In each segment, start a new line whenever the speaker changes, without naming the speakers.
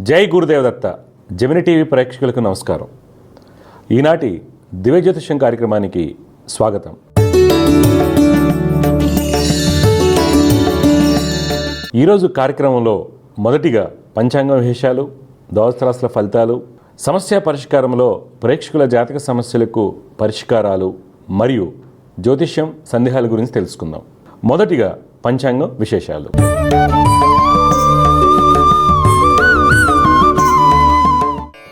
జై Gurudev Datta Gemini TV ప్రేక్షకులకు నమస్కారం. ఈనాటి దివ్య జ్యోతిష్యం కార్యక్రమానికి స్వాగతం. ఈరోజు కార్యక్రమంలో మొదటిగా పంచాంగ విశేషాలు, ద్వాదశ రాశుల ఫలితాలు, సమస్య పరిష్కారంలో ప్రేక్షకుల జాతక సమస్యలకు పరిష్కారాలు మరియు జ్యోతిష్యం సందేహాల గురించి తెలుసుకుందాం. మొదటిగా పంచాంగం విశేషాలు.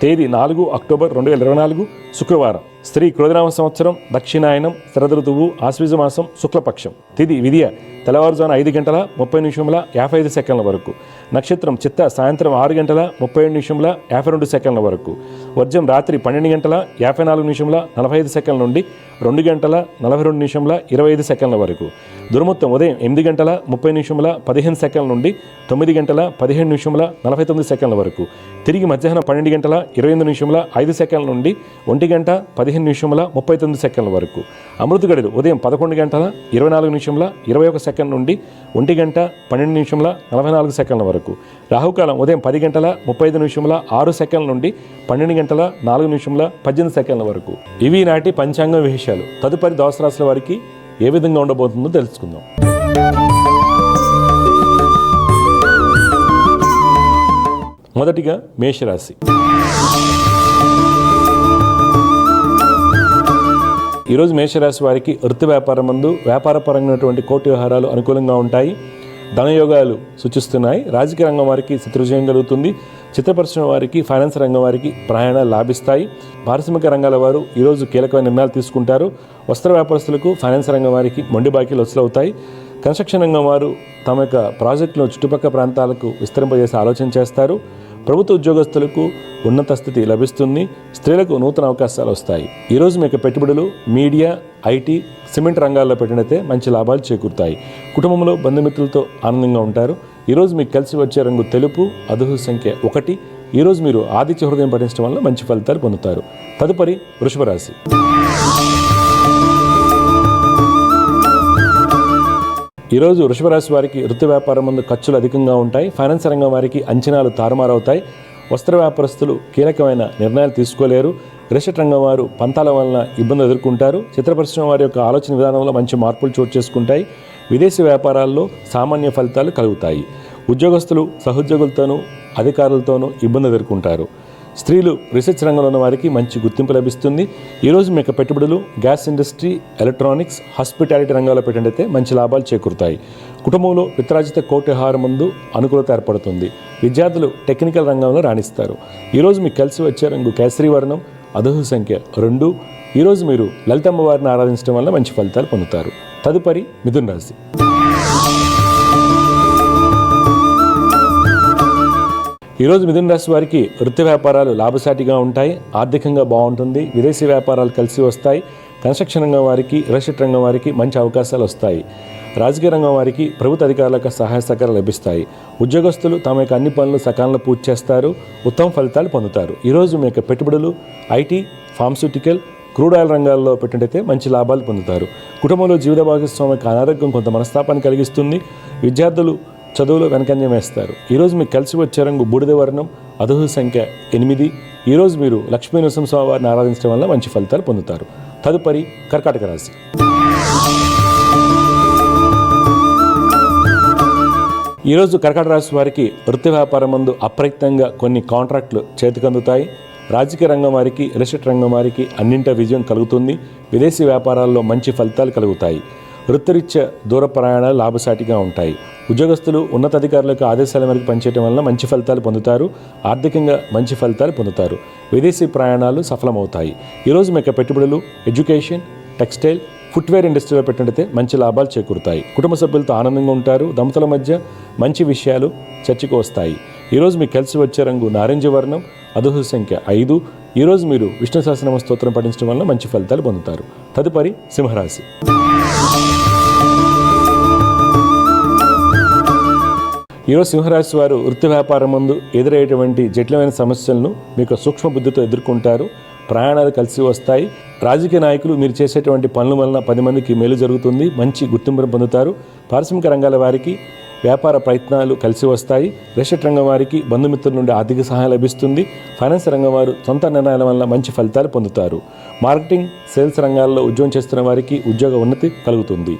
తేదీ 4 అక్టోబర్ 2024 శుక్రవారం. స్త్రీ క్రోధనామ సంవత్సరం, దక్షిణాయనం, శరద్ ఋతువు, ఆశ్వీజ మాసం, శుక్లపక్షం. తిథి విధియ తెల్లవారుజామున 5:30 వరకు. నక్షత్రం చిత్త సాయంత్రం 6:37 వరకు. వర్జం రాత్రి 12:54 నుండి 2:42 వరకు. దుర్ముహూర్తం ఉదయం 8:30 నుండి 9:17 వరకు. తిరిగి మధ్యాహ్నం 12:28 నుండి 1:15 వరకు. అమృత గడిలు ఉదయం 11:24 నుండి 1:12 వరకు. రాహుకాలం ఉదయం 10:35 నుండి 12:04 వరకు. ఇవి నాటి పంచాంగ విశేషాలు. తదుపరి ద్వాదశ రాశుల వారికి ఏ విధంగా ఉండబోతుందో తెలుసుకుందాం. మొదటిగా మేషరాశి. ఈరోజు మేషరాశి వారికి వృత్తి వ్యాపారం నందు వ్యాపారపరమైనటువంటి కోటి వ్యవహారాలు అనుకూలంగా ఉంటాయి. ధనయోగాలు సూచిస్తున్నాయి. రాజకీయ రంగం వారికి శత్రుజయం కలుగుతుంది. చిత్ర పరిశ్రమ వారికి, ఫైనాన్స్ రంగం వారికి ప్రయాణాలు లాభిస్తాయి. పారిశ్రామిక రంగాల వారు ఈరోజు కీలకమైన నిర్ణయాలు తీసుకుంటారు. వస్త్ర వ్యాపారస్తులకు, ఫైనాన్స్ రంగం వారికి మొండి బాకీలు వసూలవుతాయి. కన్స్ట్రక్షన్ రంగం వారు తమ యొక్క ప్రాజెక్టులను చుట్టుపక్కల ప్రాంతాలకు విస్తరింపజేసే ఆలోచన చేస్తారు. ప్రభుత్వ ఉద్యోగస్తులకు ఉన్నత స్థితి లభిస్తుంది. స్త్రీలకు నూతన అవకాశాలు వస్తాయి. ఈరోజు మీకు పెట్టుబడులు మీడియా, ఐటీ, సిమెంట్ రంగాల్లో పెట్టినైతే మంచి లాభాలు చేకూరుతాయి. కుటుంబంలో బంధుమిత్రులతో ఆనందంగా ఉంటారు. ఈరోజు మీకు కలిసి వచ్చే రంగు తెలుపు, అదృష్ట సంఖ్య 1. ఈరోజు మీరు ఆదిత్య హృదయం పఠించడం వల్ల మంచి ఫలితాలు పొందుతారు. తదుపరి వృషభ రాశి. ఈరోజు వృషభ రాశి వారికి వృత్తి వ్యాపారం ముందు ఖర్చులు అధికంగా ఉంటాయి. ఫైనాన్స్ రంగం వారికి అంచనాలు తారుమారవుతాయి. వస్త్ర వ్యాపారస్తులు కీలకమైన నిర్ణయాలు తీసుకోలేరు. రిషట్ రంగం వారు పంతాల వలన ఇబ్బందులు ఎదుర్కొంటారు. చిత్ర పరిశ్రమ వారి యొక్క ఆలోచన విధానంలో మంచి మార్పులు చోటు చేసుకుంటాయి. విదేశీ వ్యాపారాల్లో సామాన్య ఫలితాలు కలుగుతాయి. ఉద్యోగస్తులు సహోద్యోగులతోనూ అధికారులతోనూ ఇబ్బంది ఎదుర్కొంటారు. స్త్రీలు రీసెర్చ్ రంగంలో ఉన్న వారికి మంచి గుర్తింపు లభిస్తుంది. ఈరోజు మీకు పెట్టుబడులు గ్యాస్ ఇండస్ట్రీ, ఎలక్ట్రానిక్స్, హాస్పిటాలిటీ రంగాల్లో పెట్టినట్లయితే మంచి లాభాలు చేకూరుతాయి. కుటుంబంలో విత్రాజిత కోటి ఆహారం ముందు అనుకూలత ఏర్పడుతుంది. విద్యార్థులు టెక్నికల్ రంగంలో రాణిస్తారు. ఈరోజు మీకు కలిసి వచ్చే రంగు కేసరి వర్ణం, అదృష్ట సంఖ్య 2. ఈరోజు మీరు లలితమ్మ వారిని ఆరాధించడం వల్ల మంచి ఫలితాలు పొందుతారు. తదుపరి మిథున రాశి. ఈరోజు మిథున రాశి వారికి వృత్తి వ్యాపారాలు లాభసాటిగా ఉంటాయి. ఆర్థికంగా బాగుంటుంది. విదేశీ వ్యాపారాలు కలిసి వస్తాయి. కన్స్ట్రక్షన్ రంగం వారికి, రిషట్ రంగం వారికి మంచి అవకాశాలు వస్తాయి. రాజకీయ రంగం వారికి ప్రభుత్వ అధికారులకు సహాయ సహకారాలు లభిస్తాయి. ఉద్యోగస్తులు తమ యొక్క అన్ని పనులు సకాలంలో పూర్తి చేస్తారు. ఉత్తమ ఫలితాలు పొందుతారు. ఈరోజు మీ యొక్క పెట్టుబడులు ఐటీ, ఫార్మస్యూటికల్, క్రూడ్ ఆయిల్ రంగాల్లో పెట్టినట్టయితే మంచి లాభాలు పొందుతారు. కుటుంబంలో జీవిత భాగస్వామికి అనారోగ్యం కొంత మనస్తాపాన్ని కలిగిస్తుంది. విద్యార్థులు చదువులో వెనకంజం వేస్తారు. ఈరోజు మీకు కలిసి వచ్చే రంగు బూడిద వర్ణం, అదృష్ట సంఖ్య 8. ఈరోజు మీరు లక్ష్మీ నరసింహస్వామి వారిని ఆరాధించడం వల్ల మంచి ఫలితాలు పొందుతారు. తదుపరి కర్కాటక రాశి. ఈరోజు కర్కాటక రాశి వారికి వృత్తి వ్యాపారం ముందు అప్రయత్నంగా కొన్ని కాంట్రాక్టులు చేతికందుతాయి. రాజకీయ రంగం వారికి, రిషట్ రంగం వారికి అన్నింట విజయం కలుగుతుంది. విదేశీ వ్యాపారాల్లో మంచి ఫలితాలు కలుగుతాయి. వృత్తిరీత్యా దూర ప్రయాణాలు లాభసాటిగా ఉంటాయి. ఉద్యోగస్తులు ఉన్నతాధికారులకు ఆదేశాల మేరకు పనిచేయడం వలన మంచి ఫలితాలు పొందుతారు. ఆర్థికంగా మంచి ఫలితాలు పొందుతారు. విదేశీ ప్రయాణాలు సఫలమవుతాయి. ఈరోజు మీకు పెట్టుబడులు ఎడ్యుకేషన్, టెక్స్టైల్, ఫుట్వేర్ ఇండస్ట్రీలో పెట్టినట్టయితే మంచి లాభాలు చేకూరుతాయి. కుటుంబ సభ్యులతో ఆనందంగా ఉంటారు. దంపతుల మధ్య మంచి విషయాలు చర్చకు వస్తాయి. ఈరోజు మీకు కలిసి వచ్చే రంగు నారింజ వర్ణం, అదృష్ట సంఖ్య 5. ఈరోజు మీరు విష్ణు సహస్రనామ స్తోత్రం పఠించడం వల్ల మంచి ఫలితాలు పొందుతారు. తదుపరి సింహరాశి. ఈరోజు సింహరాశి వారు వృత్తి వ్యాపారం ముందు ఎదురయ్యేటువంటి జటిలమైన సమస్యలను మీకు సూక్ష్మ బుద్ధితో ఎదుర్కొంటారు. ప్రయాణాలు కలిసి వస్తాయి. రాజకీయ నాయకులు మీరు చేసేటువంటి పనుల వలన 10 మందికి మేలు జరుగుతుంది. మంచి గుర్తింపును పొందుతారు. పారిశ్రామిక రంగాల వారికి వ్యాపార ప్రయత్నాలు కలిసి వస్తాయి. రియల్ రంగం వారికి బంధుమిత్రుల నుండి ఆర్థిక సహాయం లభిస్తుంది. ఫైనాన్స్ రంగం వారు సొంత నిర్ణయాల వల్ల మంచి ఫలితాలు పొందుతారు. మార్కెటింగ్, సేల్స్ రంగాల్లో ఉద్యోగం చేస్తున్న వారికి ఉద్యోగ ఉన్నతి కలుగుతుంది.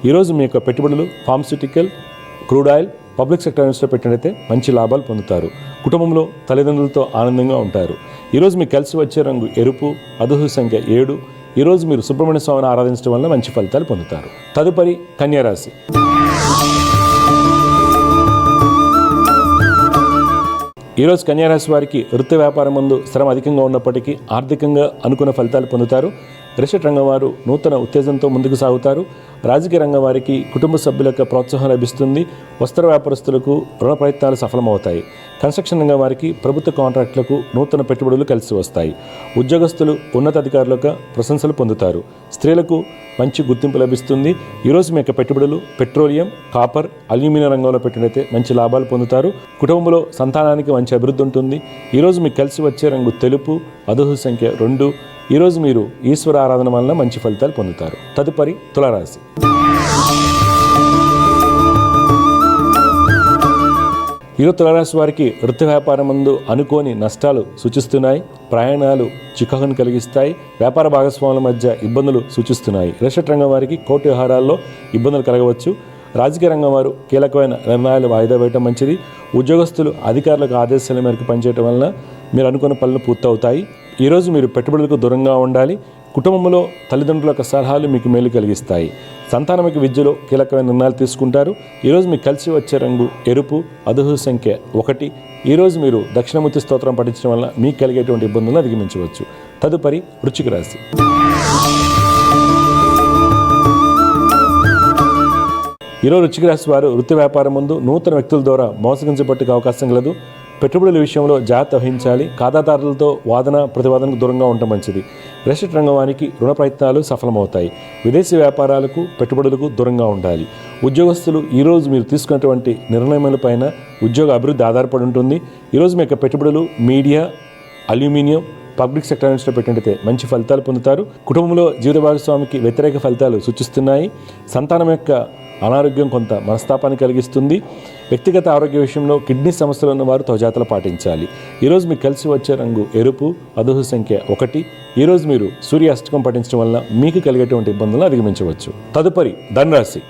ఈరోజు మీ యొక్క పెట్టుబడులు pharmaceutical, crude oil, public sector యూనిట్స్లో పెట్టినట్లయితే మంచి లాభాలు పొందుతారు. కుటుంబంలో తల్లిదండ్రులతో ఆనందంగా ఉంటారు. ఈరోజు మీకు కలిసి వచ్చే రంగు ఎరుపు, అదృష్ట సంఖ్య 7. ఈరోజు మీరు సుబ్రహ్మణ్య స్వామిని ఆరాధించడం వల్ల మంచి ఫలితాలు పొందుతారు. తదుపరి కన్యా రాశి. ఈరోజు కన్యా రాశి వారికి వృత్తి వ్యాపారం ముందు శ్రమ అధికంగా ఉన్నప్పటికీ ఆర్థికంగా అనుకున్న ఫలితాలు పొందుతారు. రియల్ రంగం వారు నూతన ఉత్తేజంతో ముందుకు సాగుతారు. రాజకీయ రంగం వారికి కుటుంబ సభ్యుల యొక్క ప్రోత్సాహం లభిస్తుంది. వస్త్ర వ్యాపారస్తులకు రుణ ప్రయత్నాలు సఫలమవుతాయి. కన్స్ట్రక్షన్ రంగం వారికి ప్రభుత్వ కాంట్రాక్టులకు నూతన పెట్టుబడులు కలిసి వస్తాయి. ఉద్యోగస్తులు ఉన్నతాధికారులకు ప్రశంసలు పొందుతారు. స్త్రీలకు మంచి గుర్తింపు లభిస్తుంది. ఈరోజు మీ యొక్క పెట్టుబడులు పెట్రోలియం, కాపర్, అల్యూమినియం రంగంలో పెట్టినైతే మంచి లాభాలు పొందుతారు. కుటుంబంలో సంతానానికి మంచి అభివృద్ధి ఉంటుంది. ఈరోజు మీకు కలిసి వచ్చే రంగు తెలుపు, అదృష్ట సంఖ్య 2. ఈరోజు మీరు ఈశ్వర ఆరాధన వలన మంచి ఫలితాలు పొందుతారు. తదుపరి తులారాశి. ఈరోజు తులారాశి వారికి వృత్తి వ్యాపారం ముందు అనుకోని నష్టాలు సూచిస్తున్నాయి. ప్రయాణాలు చికాకును కలిగిస్తాయి. వ్యాపార భాగస్వాముల మధ్య ఇబ్బందులు సూచిస్తున్నాయి. రియల్ రంగం వారికి కోర్టు వ్యవహారాల్లో ఇబ్బందులు కలగవచ్చు. రాజకీయ రంగం వారు కీలకమైన నిర్ణయాలు వాయిదా వేయడం మంచిది. ఉద్యోగస్తులు అధికారులకు ఆదేశాల మేరకు పనిచేయడం వలన మీరు అనుకున్న పనులు పూర్తవుతాయి. ఈరోజు మీరు పెట్టుబడులకు దూరంగా ఉండాలి. కుటుంబంలో తల్లిదండ్రుల యొక్క సలహాలు మీకు మేలు కలిగిస్తాయి. సంతానమిక విద్యలో కీలకమైన నిర్ణయాలు తీసుకుంటారు. ఈరోజు మీకు కలిసి వచ్చే రంగు ఎరుపు, అదృష్ట సంఖ్య 1. ఈరోజు మీరు దక్షిణమూర్తి స్తోత్రం పఠించడం వల్ల మీకు కలిగేటువంటి ఇబ్బందులను అధిగమించవచ్చు. తదుపరి వృశ్చిక రాశి. ఈరోజు వృశ్చిక రాశి వారు వృత్తి వ్యాపారం ముందు నూతన వ్యక్తుల ద్వారా మోసగించబట్టుకు అవకాశం కలదు. పెట్టుబడుల విషయంలో జాగ్రత్త వహించాలి. ఖాతాదారులతో వాదన ప్రతివాదనకు దూరంగా ఉండటం మంచిది. రియల్ రంగం వారికి రుణ ప్రయత్నాలు సఫలమవుతాయి. విదేశీ వ్యాపారాలకు, పెట్టుబడులకు దూరంగా ఉండాలి. ఉద్యోగస్తులు ఈరోజు మీరు తీసుకున్నటువంటి నిర్ణయములపైన ఉద్యోగ అభివృద్ధి ఆధారపడి ఉంటుంది. ఈరోజు మీ యొక్క పెట్టుబడులు మీడియా, అల్యూమినియం, పబ్లిక్ సెక్టర్ యూనిట్స్లో పెట్టినట్లయితే మంచి ఫలితాలు పొందుతారు. కుటుంబంలో జీవిత భాగస్వామికి వ్యతిరేక ఫలితాలు సూచిస్తున్నాయి. సంతానం యొక్క అనారోగ్యం కొంత మనస్తాపాన్ని కలిగిస్తుంది. వ్యక్తిగత ఆరోగ్య విషయంలో కిడ్నీ సమస్యలు ఉన్న వారు తోజాతలు పాటించాలి. ఈరోజు మీకు కలిసి వచ్చే రంగు ఎరుపు, అదృష్ట సంఖ్య 1. ఈరోజు మీరు సూర్య అష్టకం పఠించడం వల్ల మీకు కలిగేటువంటి ఇబ్బందులను అధిగమించవచ్చు. తదుపరి ధనురాశి.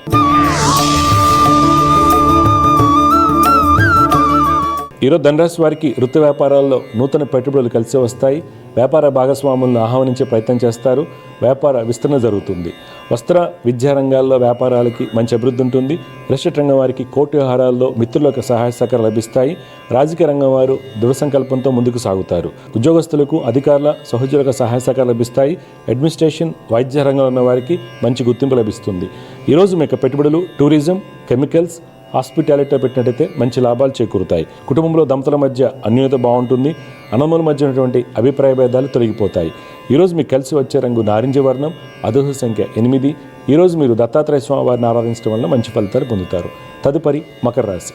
ఈరోజు ధనురాశి వారికి వృత్తి వ్యాపారాల్లో నూతన పెట్టుబడులు కలిసి వస్తాయి. వ్యాపార భాగస్వాములను ఆహ్వానించే ప్రయత్నం చేస్తారు. వ్యాపార విస్తరణ జరుగుతుంది. వస్త్ర, విద్యా రంగాల్లో వ్యాపారాలకి మంచి అభివృద్ధి ఉంటుంది. రియల్ రంగం వారికి కోర్టు వ్యవహారాల్లో మిత్రుల యొక్క సహాయ సహకారాలు లభిస్తాయి. రాజకీయ రంగం వారు దృఢ సంకల్పంతో ముందుకు సాగుతారు. ఉద్యోగస్తులకు అధికారుల, సహోద్యోగుల సహాయ సహకారాలు లభిస్తాయి. అడ్మినిస్ట్రేషన్, వైద్య రంగంలో ఉన్న వారికి మంచి గుర్తింపు లభిస్తుంది. ఈరోజు మీ యొక్క పెట్టుబడులు టూరిజం, కెమికల్స్, హాస్పిటాలిటీలో పెట్టినట్టయితే మంచి లాభాలు చేకూరుతాయి. కుటుంబంలో దంపతుల మధ్య అన్యోన్యత బాగుంటుంది. అన్నదమ్ముల మధ్య ఉన్నటువంటి అభిప్రాయ భేదాలు తొలగిపోతాయి. ఈరోజు మీకు కలిసి వచ్చే రంగు నారింజ వర్ణం, అదృష్ట సంఖ్య 8. ఈరోజు మీరు దత్తాత్రేయ స్వామి వారిని ఆరాధించడం వల్ల మంచి ఫలితాలు పొందుతారు. తదుపరి మకర రాశి.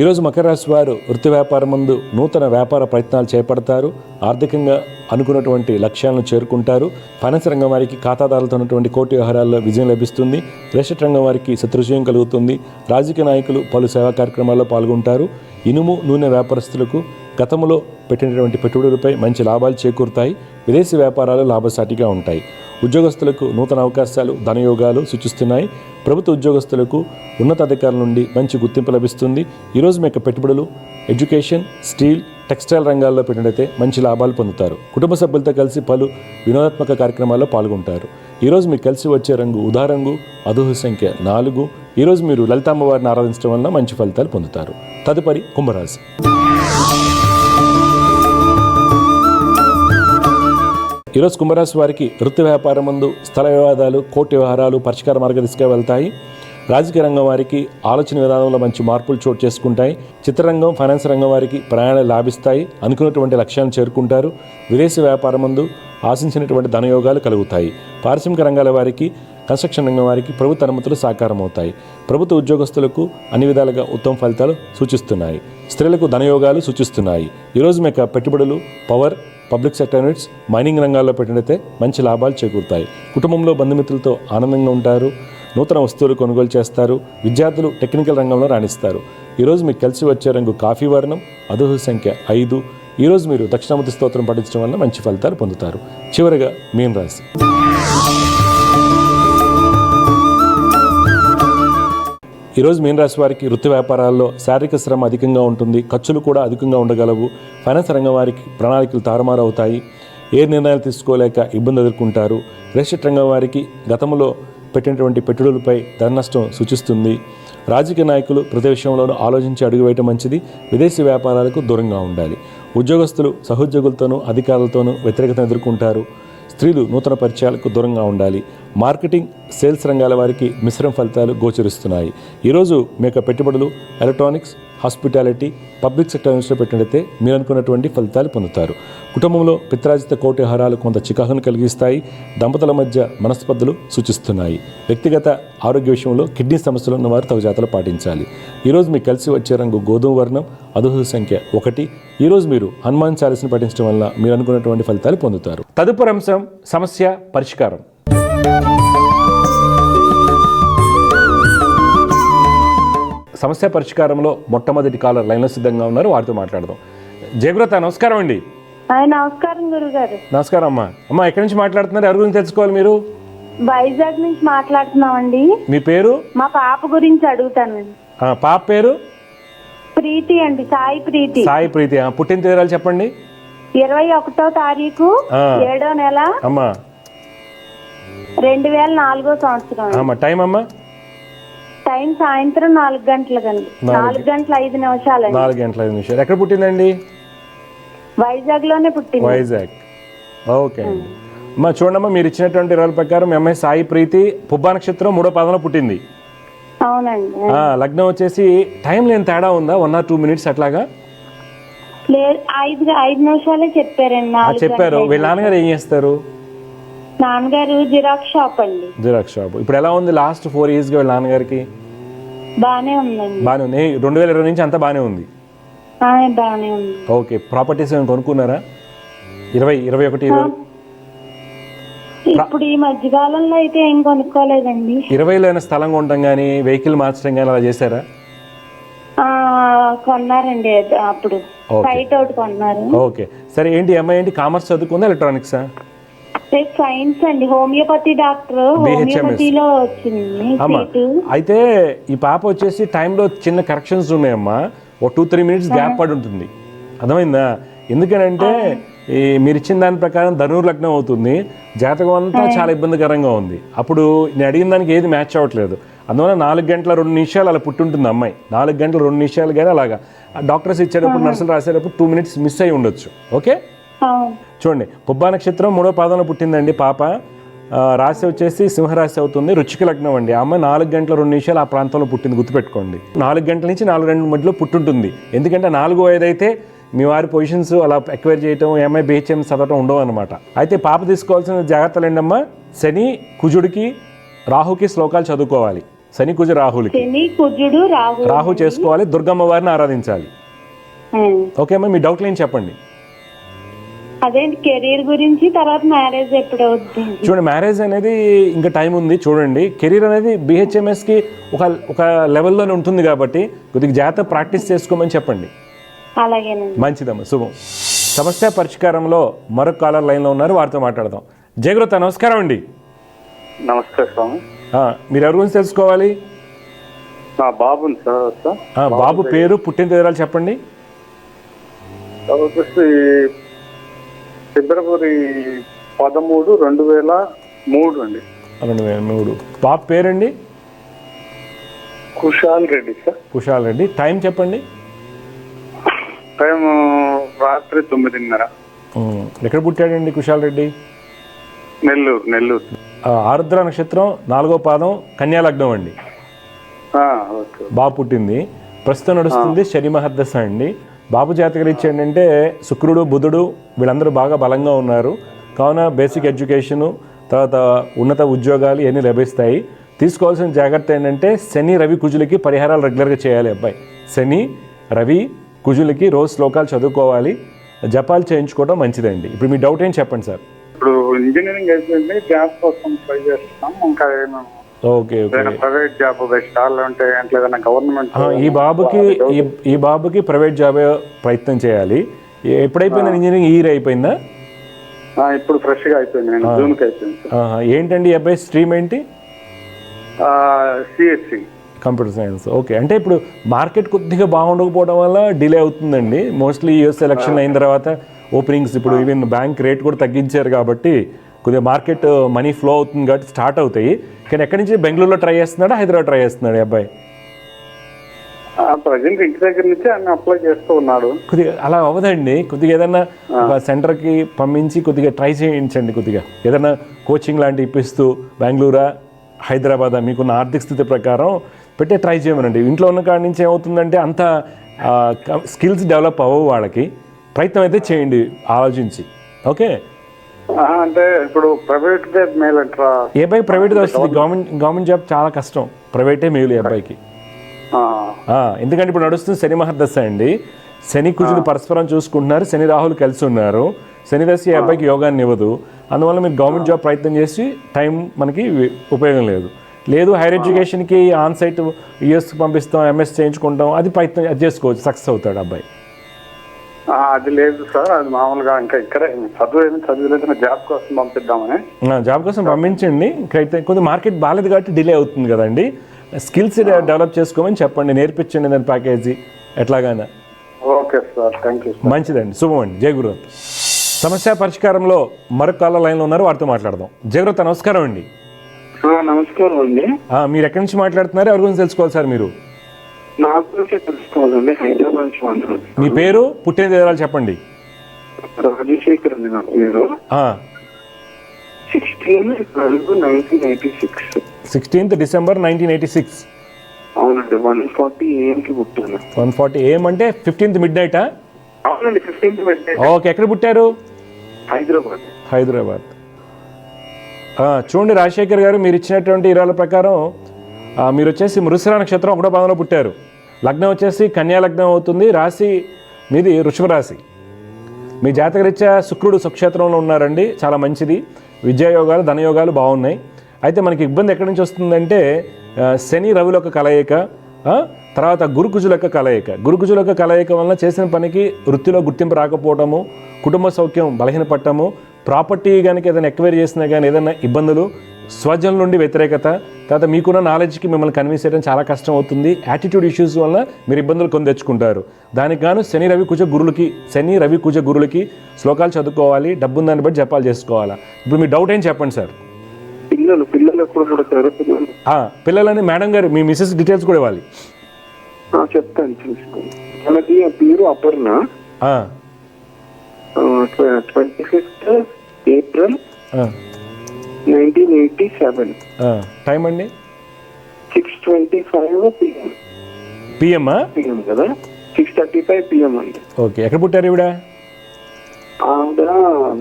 ఈరోజు మకర రాశి వారు వృత్తి వ్యాపారం ముందు నూతన వ్యాపార ప్రయత్నాలు చేపడతారు. ఆర్థికంగా అనుకున్నటువంటి లక్ష్యాలను చేరుకుంటారు. ఫైనాన్స్ రంగం వారికి ఖాతాదారులతో ఉన్నటువంటి కోర్టు వ్యవహారాల్లో విజయం లభిస్తుంది. రియల్ రంగం వారికి శత్రుజయం కలుగుతుంది. రాజకీయ నాయకులు పలు సేవా కార్యక్రమాల్లో పాల్గొంటారు. ఇనుము, నూనె వ్యాపారస్తులకు గతంలో పెట్టినటువంటి పెట్టుబడులపై మంచి లాభాలు చేకూరుతాయి. విదేశీ వ్యాపారాలు లాభసాటిగా ఉంటాయి. ఉద్యోగస్తులకు నూతన అవకాశాలు, ధనయోగాలు సూచిస్తున్నాయి. ప్రభుత్వ ఉద్యోగస్తులకు ఉన్నతాధికారుల నుండి మంచి గుర్తింపు లభిస్తుంది. ఈరోజు మీ యొక్క పెట్టుబడులు ఎడ్యుకేషన్, స్టీల్, టెక్స్టైల్ రంగాల్లో పెట్టినట్లయితే మంచి లాభాలు పొందుతారు. కుటుంబ సభ్యులతో కలిసి పలు వినోదాత్మక కార్యక్రమాల్లో పాల్గొంటారు. ఈరోజు మీకు కలిసి వచ్చే రంగు ఉదా రంగు, అదృష్ట సంఖ్య 4. ఈరోజు మీరు లలితామ్మ వారిని ఆరాధించడం వల్ల మంచి ఫలితాలు పొందుతారు. తదుపరి కుంభరాశి. ఈరోజు కుంభరాశి వారికి వృత్తి వ్యాపారం ముందు స్థల వివాదాలు, కోర్టు వ్యవహారాలు పరిష్కార మార్గదిశగా వెళ్తాయి. రాజకీయ రంగం వారికి ఆలోచన విధానంలో మంచి మార్పులు చోటు చేసుకుంటాయి. చిత్రరంగం, ఫైనాన్స్ రంగం వారికి ప్రయాణాలు లాభిస్తాయి. అనుకున్నటువంటి లక్ష్యాలను చేరుకుంటారు. విదేశీ వ్యాపారం ముందు ఆశించినటువంటి ధనయోగాలు కలుగుతాయి. పారిశ్రామిక రంగాల వారికి, కన్స్ట్రక్షన్ రంగం వారికి ప్రభుత్వ అనుమతులు సాకారం అవుతాయి. ప్రభుత్వ ఉద్యోగస్తులకు అన్ని విధాలుగా ఉత్తమ ఫలితాలు సూచిస్తున్నాయి. స్త్రీలకు ధనయోగాలు సూచిస్తున్నాయి. ఈరోజు మీకు పెట్టుబడులు power, public sector units, mining రంగాల్లో పెట్టినైతే మంచి లాభాలు చేకూరుతాయి. కుటుంబంలో బంధుమిత్రులతో ఆనందంగా ఉంటారు. నూతన వస్తువులు కొనుగోలు చేస్తారు. విద్యార్థులు టెక్నికల్ రంగంలో రాణిస్తారు. ఈరోజు మీకు కలిసి వచ్చే రంగు కాఫీ వర్ణం, అదృష్ట సంఖ్య 5. ఈరోజు మీరు దక్షిణామూర్తి స్తోత్రం పఠించడం వల్ల మంచి ఫలితాలు పొందుతారు. చివరిగా మీన రాశి. ఈరోజు మీన రాశి వారికి వృత్తి వ్యాపారాల్లో శారీరక శ్రమ అధికంగా ఉంటుంది. ఖర్చులు కూడా అధికంగా ఉండగలవు. ఫైనాన్స్ రంగం వారికి ప్రణాళికలు తారుమారు అవుతాయి. ఏ నిర్ణయాలు తీసుకోలేక ఇబ్బంది ఎదుర్కొంటారు. రియల్ ఎస్టేట్ రంగం వారికి గతంలో పెట్టినటువంటి పెట్టుబడులపై ధన నష్టం సూచిస్తుంది. రాజకీయ నాయకులు ప్రతి విషయంలోనూ ఆలోచించి అడుగు వేయటం మంచిది. విదేశీ వ్యాపారాలకు దూరంగా ఉండాలి. ఉద్యోగస్తులు సహోద్యోగులతోనూ అధికారులతోనూ వ్యతిరేకతను ఎదుర్కొంటారు. స్త్రీలు నూతన పరిచయాలకు దూరంగా ఉండాలి. మార్కెటింగ్, సేల్స్ రంగాల వారికి మిశ్రమ ఫలితాలు గోచరిస్తున్నాయి. ఈరోజు మీ యొక్క పెట్టుబడులు ఎలక్ట్రానిక్స్, హాస్పిటాలిటీ, పబ్లిక్ సెక్టర్ యూనిట్స్లో పెట్టినట్లయితే మీరు అనుకున్నటువంటి ఫలితాలు పొందుతారు. కుటుంబంలో పిత్రాజిత కోటిహారాలు కొంత చికాకును కలిగిస్తాయి. దంపతుల మధ్య మనస్పర్ధలు సూచిస్తున్నాయి. వ్యక్తిగత ఆరోగ్య విషయంలో కిడ్నీ సమస్యలు ఉన్నవారు తగు జాగ్రత్తలు పాటించాలి. ఈరోజు మీకు కలిసి వచ్చే రంగు గోధుమ వర్ణం, అదృష్ట సంఖ్య 1. ఈరోజు మీరు హనుమాన్ చాలీసాను పఠించడం వల్ల మీరు అనుకున్నటువంటి ఫలితాలు పొందుతారు. తదుపరి అంశం సమస్య పరిష్కారం. సమస్య పరిష్కారంలో మొట్టమొదటి కాలర్ లైన్లో సిద్ధంగా ఉన్నారు. వారితో మాట్లాడదాం. జయగ్రత, నమస్కారం అండి.
నమస్కారం గురుగారు.
నమస్కారం అమ్మా. అమ్మా, ఎక్కడి నుంచి మాట్లాడుతున్నారు? ఎవరి గురించి తెలుసుకోవాలి మీరు?
వైజాగ్ నుంచి మాట్లాడుతున్నామండి.
మీ పేరు?
మా పాప గురించి అడుగుతానండి.
పాప పేరు?
ప్రీతి అండి. సాయి ప్రీతి.
సాయి ప్రీతి. పుట్టిన తేదీలు చెప్పండి.
21వ తారీఖు 7వ నెల
అమ్మా
2004వ సంవత్సరం.
అమ్మా, టైం అమ్మా?
టైం సాయంత్రం 4 గంటలకండి. 4 గంటల 5 నిమిషాలు.
4 గంటల 5 నిమిషాలు. ఎక్కడ పుట్టిందండి?
వైజాగ్ లోనే పుట్టింది.
వైజాగ్. ఓకే అండి. అమ్మా చూడమ్మా, మీరు ఇచ్చినటువంటి వివరాల ప్రకారం మీ అమ్మాయి సాయి ప్రీతి పుబ్బా నక్షత్రం 3వ పాదంలో పుట్టింది.
అవునండి.
లగ్నం వచ్చేసి టైం లేని తేడా ఉందా? 1 or 2 minutes అట్లాగా?
లేదు, 5 నిమిషాలే చెప్పారండి.
చెప్పారు. వీళ్ళ నాన్నగారు ఏం చేస్తారు?
నాన్నగారు జిరాక్స్ షాప్ అండి.
Xerox shop. ఇప్పుడు ఎలా ఉంది? లాస్ట్ 4 years గా వీళ్ళ నాన్నగారికి
బానే ఉందండి.
బానే ఉంది. 2020 నుంచి అంతా బానే ఉంది.
బానే ఉంది.
ఓకే. ప్రాపర్టీస్ ఏమైనా కొనుక్కున్నారా? 21
ఇప్పుడు ఈ మధ్యకాలంలో అయితే ఏం కొనుక్కోలేదండి.
20లో అయినా స్థలం కొనడం కానీ వెహికల్ మార్చడం కానీ అలా చేశారా?
కొన్నారండి. అప్పుడు సైట్ ఒకటి కొన్నారు.
ఓకే. సరే, ఏంటి అమ్మాయి ఏంటి కామర్స్ చదువుకుందా ఎలక్ట్రానిక్సా?
సైన్స్ అండి. Homeopathy doctor. హోమియోపతిలో వచ్చింది.
అయితే ఈ పాప వచ్చేసి టైంలో చిన్న కరెక్షన్స్ ఉన్నాయమ్మా. ఓ 2-3 minutes గ్యాప్ పడి ఉంటుంది. అర్థమైందా? ఎందుకనంటే మీరు ఇచ్చిన దాని ప్రకారం ధనుర్ లగ్నం అవుతుంది. జాతకం అంతా చాలా ఇబ్బందికరంగా ఉంది. అప్పుడు నేను అడిగిన దానికి ఏది మ్యాచ్ అవ్వట్లేదు. అందువల్ల 4 గంటల 2 నిమిషాలు అలా పుట్టుంటుంది అమ్మాయి. 4 గంటల 2 నిమిషాలు కానీ అలాగా డాక్టర్స్ ఇచ్చేటప్పుడు, నర్సులు రాసేటప్పుడు 2 minutes మిస్ అయి ఉండొచ్చు. ఓకే. చూడండి, పుబ్బా నక్షత్రం 3వ పాదంలో పుట్టిందండి పాప. రాశి వచ్చేసి సింహరాశి అవుతుంది. రుచిక లగ్నం అండి. ఆ అమ్మాయి 4 గంటల 2 నిమిషాలు ఆ ప్రాంతంలో పుట్టింది. గుర్తుపెట్టుకోండి. 4 గంటల నుంచి 4:02 మధ్యలో పుట్టుంటుంది. ఎందుకంటే 4-5 అయితే మీ వారి పొజిషన్స్ అలా ఎక్వైర్ చేయటం, ఏమై BHM చదవటం ఉండవు అనమాట. అయితే పాప తీసుకోవాల్సిన జాగ్రత్తలు ఏంటమ్మా? శని కుజుడికి రాహుకి శ్లోకాలు చదువుకోవాలి. శని కుజు రాహులకి రాహు చేసుకోవాలి. దుర్గమ్మ వారిని ఆరాధించాలి. ఓకే అమ్మా, మీ డౌట్లు ఏం చెప్పండి.
అదే కెరీర్ గురించి. తర్వాత మ్యారేజ్ ఎప్పుడు అవుతుంది?
చూడండి, మ్యారేజ్ అనేది ఇంకా టైం ఉంది. చూడండి, కెరీర్ అనేది BHMSకి ఒక లెవెల్లోనే ఉంటుంది కాబట్టి కొద్దిగా జాగ్రత్త ప్రాక్టీస్ చేసుకోమని చెప్పండి.
అలాగేనండి.
మంచిదమ్మా, శుభం. సమస్య పరిష్కారంలో మరొక కాలర్ లైన్లో ఉన్నారు. వారితో మాట్లాడదాం. జయగ్రత, నమస్కారం అండి.
నమస్కారం స్వామి.
మీరు ఎవరి గురించి తెలుసుకోవాలి?
బాబు సార్.
బాబు పేరు, పుట్టిన తేదీలు చెప్పండి.
ఫిబ్రవరి 13, 2003 అండి.
2003. పాప పేరండి?
కుషాల్ రెడ్డి సార్.
కుషాల్ రెడ్డి. టైం చెప్పండి.
టైం రాత్రి 9:30.
ఎక్కడ పుట్టాడండి కుషాల్ రెడ్డి?
నెల్లూరు.
ఆరుద్ర నక్షత్రం 4వ పాదం కన్యా లగ్నం అండి. బాబు పుట్టింది. ప్రస్తుతం నడుస్తుంది శని మహర్దశ అండి. బాబు జాతకరీత్యా ఏంటంటే శుక్రుడు, బుధుడు వీళ్ళందరూ బాగా బలంగా ఉన్నారు. కావున బేసిక్ ఎడ్యుకేషను, తర్వాత ఉన్నత ఉద్యోగాలు ఇవన్నీ లభిస్తాయి. తీసుకోవాల్సిన జాగ్రత్త ఏంటంటే శని, రవి, కుజులకి పరిహారాలు రెగ్యులర్గా చేయాలి అబ్బాయి. శని, రవి, కుజులకి రోజు శ్లోకాలు చదువుకోవాలి. జపాలు చేయించుకోవడం మంచిదండి. ఇప్పుడు మీ డౌట్ ఏంటి చెప్పండి సార్.
ఇప్పుడు ఇంజనీరింగ్ అయిపోయింది, జాబ్ కోసం ట్రై చేస్తున్నాం. ఇంకా ఏమో
okay okay.
Private job best అంటే ఏదైనా గవర్నమెంట్
ఈ బాబుకి ప్రైవేట్ జాబ్ ప్రయత్నం చేయాలి. ఎప్పుడైపోయిందా ఇంజనీరింగ్? ఇయర్ అయిపోయిందా?
ఇప్పుడు ఫ్రెష్ గా అయిపోయింది, జూన్కి అయిపోయింది.
ఏంటండి ఈ అబ్బాయి స్ట్రీమ్ ఏంటి?
CSC
computer science. ఓకే, అంటే ఇప్పుడు మార్కెట్ కొద్దిగా బాగుండకపోవడం వల్ల డిలే అవుతుందండి. మోస్ట్లీ యూఎస్ ఎలక్షన్ అయిన తర్వాత ఓపెనింగ్స్, ఇప్పుడు ఈవెన్ బ్యాంక్ రేట్ కూడా తగ్గించారు కాబట్టి కొద్దిగా మార్కెట్ మనీ ఫ్లో అవుతుంది కాబట్టి స్టార్ట్ అవుతాయి. కానీ ఎక్కడి నుంచి బెంగళూరులో ట్రై చేస్తున్నాడా, హైదరాబాద్ ట్రై చేస్తున్నాడు అబ్బాయి?
ప్రజెంట్ ఇంటి దగ్గర నుంచి అన్ని అప్లై చేస్తూ ఉన్నాడు.
కొద్దిగా అలా అవ్వదండి, కొద్దిగా ఏదన్నా ఒక సెంటర్కి పంపించి కొద్దిగా ట్రై చేయించండి. కొద్దిగా ఏదైనా కోచింగ్ లాంటి ఇప్పిస్తూ బెంగళూరా, హైదరాబాద్ మీకున్న ఆర్థిక స్థితి ప్రకారం పెట్టే ట్రై చేయమనండి. ఇంట్లో ఉన్న కాడి నుంచి ఏమవుతుందంటే అంత స్కిల్స్ డెవలప్ అవ్వవు వాళ్ళకి. ప్రయత్నం అయితే చేయండి ఆలోచించి. ఓకే,
అంటే ఇప్పుడు ప్రైవేట్ మేల్ అంటారా?
ఏ అబ్బాయి ప్రైవేట్గా వస్తుంది, గవర్నమెంట్ జాబ్ చాలా కష్టం. ప్రైవేటే మేలు ఈ అబ్బాయికి. ఎందుకంటే ఇప్పుడు నడుస్తుంది శని మహర్దశ అండి. శని కుజులు పరస్పరం చూసుకుంటున్నారు, శని రాహులు కలిసి ఉన్నారు. శని దశ ఈ అబ్బాయికి యోగాన్ని ఇవ్వదు. అందువల్ల మీరు గవర్నమెంట్ జాబ్ ప్రయత్నం చేసి టైం మనకి ఉపయోగం లేదు. హైయర్ ఎడ్యుకేషన్కి ఆన్ సైట్ యూఎస్కి పంపిస్తాం, ఎంఎస్ చేయించుకుంటాం, అది ప్రయత్నం అది చేసుకోవచ్చు, సక్సెస్ అవుతాడు అబ్బాయి.
అది లేదు సార్, అది మామూలుగా ఇంకా ఇక్కడే చదువులేదు, జాబ్ కోసం పంపిద్దామని.
జాబ్ కోసం పంపించండి. అయితే కొంచెం మార్కెట్ బాగాలేదు కాబట్టి డిలే అవుతుంది కదండి. స్కిల్స్ డెవలప్ చేసుకోమని చెప్పండి, నేర్పించండి దాని ప్యాకేజీ ఎట్లాగైనా.
Okay sir, thank you.
మంచిదండి, శుభం అండి. జై గురుదత్. సమస్య పరిష్కారంలో మరొక కాలర్ లైన్లో ఉన్నారు, వారితో మాట్లాడదాం. జయగురుదత్, నమస్కారం అండి.
నమస్కారం అండి.
మీరు ఎక్కడి నుంచి మాట్లాడుతున్నారు, ఎవరి గురించి తెలుసుకోవాలి సార్ మీరు?
నా గురించి తెలుసుకోవాలండి, హైదరాబాద్ నుంచి మాట్లాడుతున్నాను.
మీ పేరు, పుట్టిన వివరాలు చెప్పండి.
రాజశేఖర్ అండి నా పేరు.
16th December 1986.
అవునండి, 1:40 AM కి పుట్టాను.
1:40 AM అంటే 15th midnight?
అవునండి, 15th midnight.
ఓకే, ఎక్కడ పుట్టారు?
హైదరాబాద్.
చూడండి రాజశేఖర్ గారు, మీరు ఇచ్చినటువంటి వివరాల ప్రకారం మీరు వచ్చేసి మృగశిర నక్షత్రం 1వ పాదంలో పుట్టారు. లగ్నం వచ్చేసి కన్యా లగ్నం అవుతుంది. రాశి మీది వృషభ రాశి. మీ జాతకరీత్యా శుక్రుడు స్వక్షేత్రంలో ఉన్నారండి, చాలా మంచిది. విద్యాయోగాలు, ధనయోగాలు బాగున్నాయి. అయితే మనకి ఇబ్బంది ఎక్కడి నుంచి వస్తుందంటే శని రవుల యొక్క కలయిక, తర్వాత గురుకుజుల యొక్క కలయిక. గురుకుజుల యొక్క కలయిక వలన చేసిన పనికి వృత్తిలో గుర్తింపు రాకపోవటము, కుటుంబ సౌఖ్యం బలహీనపడటము, ప్రాపర్టీ కనుక ఏదైనా ఎక్వైరీ చేసినా కానీ ఏదైనా ఇబ్బందులు, స్వజనుల నుండి వ్యతిరేకత, తర్వాత మీకున్న నాలెడ్జ్కి మిమ్మల్ని కన్విన్స్ చేయడం చాలా కష్టం అవుతుంది. యాటిట్యూడ్ ఇష్యూస్ వల్ల మీరు ఇబ్బందులు కొని తెచ్చుకుంటారు. దానికి గాను శని రవి కుజ గురులకి శ్లోకాలు చదువుకోవాలి, డబ్బున్న దాన్ని బట్టి జపాలు చేసుకోవాలా. ఇప్పుడు మీ డౌట్ ఏం చెప్పండి సార్. పిల్లలని మేడం గారు మీ మిసెస్ డీటెయిల్స్ కూడా ఇవ్వాలి.
చెప్తాను, చూసుకోండి. మనకి పేరు అపర్ణ. 25th April 1987.
టైం అండి
6:25
PM
కదా, 6:35 PM అండి.
ఓకే, ఎక్కడ పుట్టారు ఈవిడ?
ఆవిడ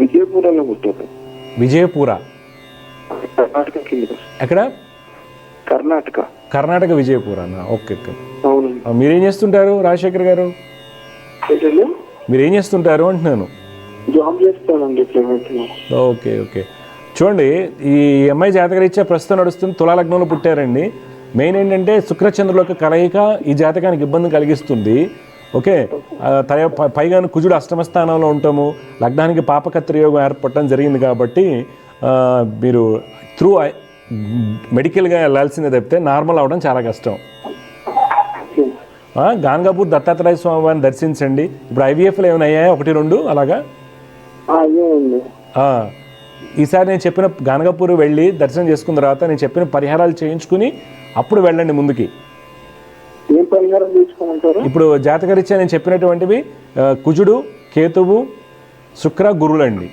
విజయపురంలో పుట్టారు.
విజయపుర,
కర్ణాటక కింద.
ఎక్కడ?
కర్ణాటక
విజయపుర. Okay okay.
అవునండి.
మీరేం చేస్తుంటారు రాజశేఖర్ గారు? మీరేం చేస్తుంటారు అంటున్నాను.
జాబ్ చేస్తానండి ప్రైవేట్ లో.
Okay okay. చూడండి, ఈ అమ్మాయి జాతకరీత్యా ప్రస్తుతం నడుస్తుంది తులా లగ్నంలో పుట్టారండి. మెయిన్ ఏంటంటే శుక్రచంద్రుల యొక్క కలయిక ఈ జాతకానికి ఇబ్బంది కలిగిస్తుంది. ఓకే, పైగా కుజుడు అష్టమ స్థానంలో ఉంటాము, లగ్నానికి పాపకత్రి యోగం ఏర్పడటం జరిగింది కాబట్టి మీరు త్రూ మెడికల్గా వెళ్ళాల్సిందే తప్పితే నార్మల్ అవ్వడం చాలా కష్టం. గాన్గాపూర్ దత్తాత్రేయ స్వామి వారిని దర్శించండి. ఇప్పుడు IVFలో ఏమైనా అయ్యాయా? 1-2 అలాగా? ఈసారి నేను చెప్పిన గానగాపూర్ వెళ్ళి దర్శనం చేసుకున్న తర్వాత నేను చెప్పిన పరిహారాలు చేయించుకుని అప్పుడు వెళ్ళండి ముందుకి. ఇప్పుడు జాతకరీత్యా నేను చెప్పినటువంటివి కుజుడు, కేతువు, శుక్ర, గురువులండి.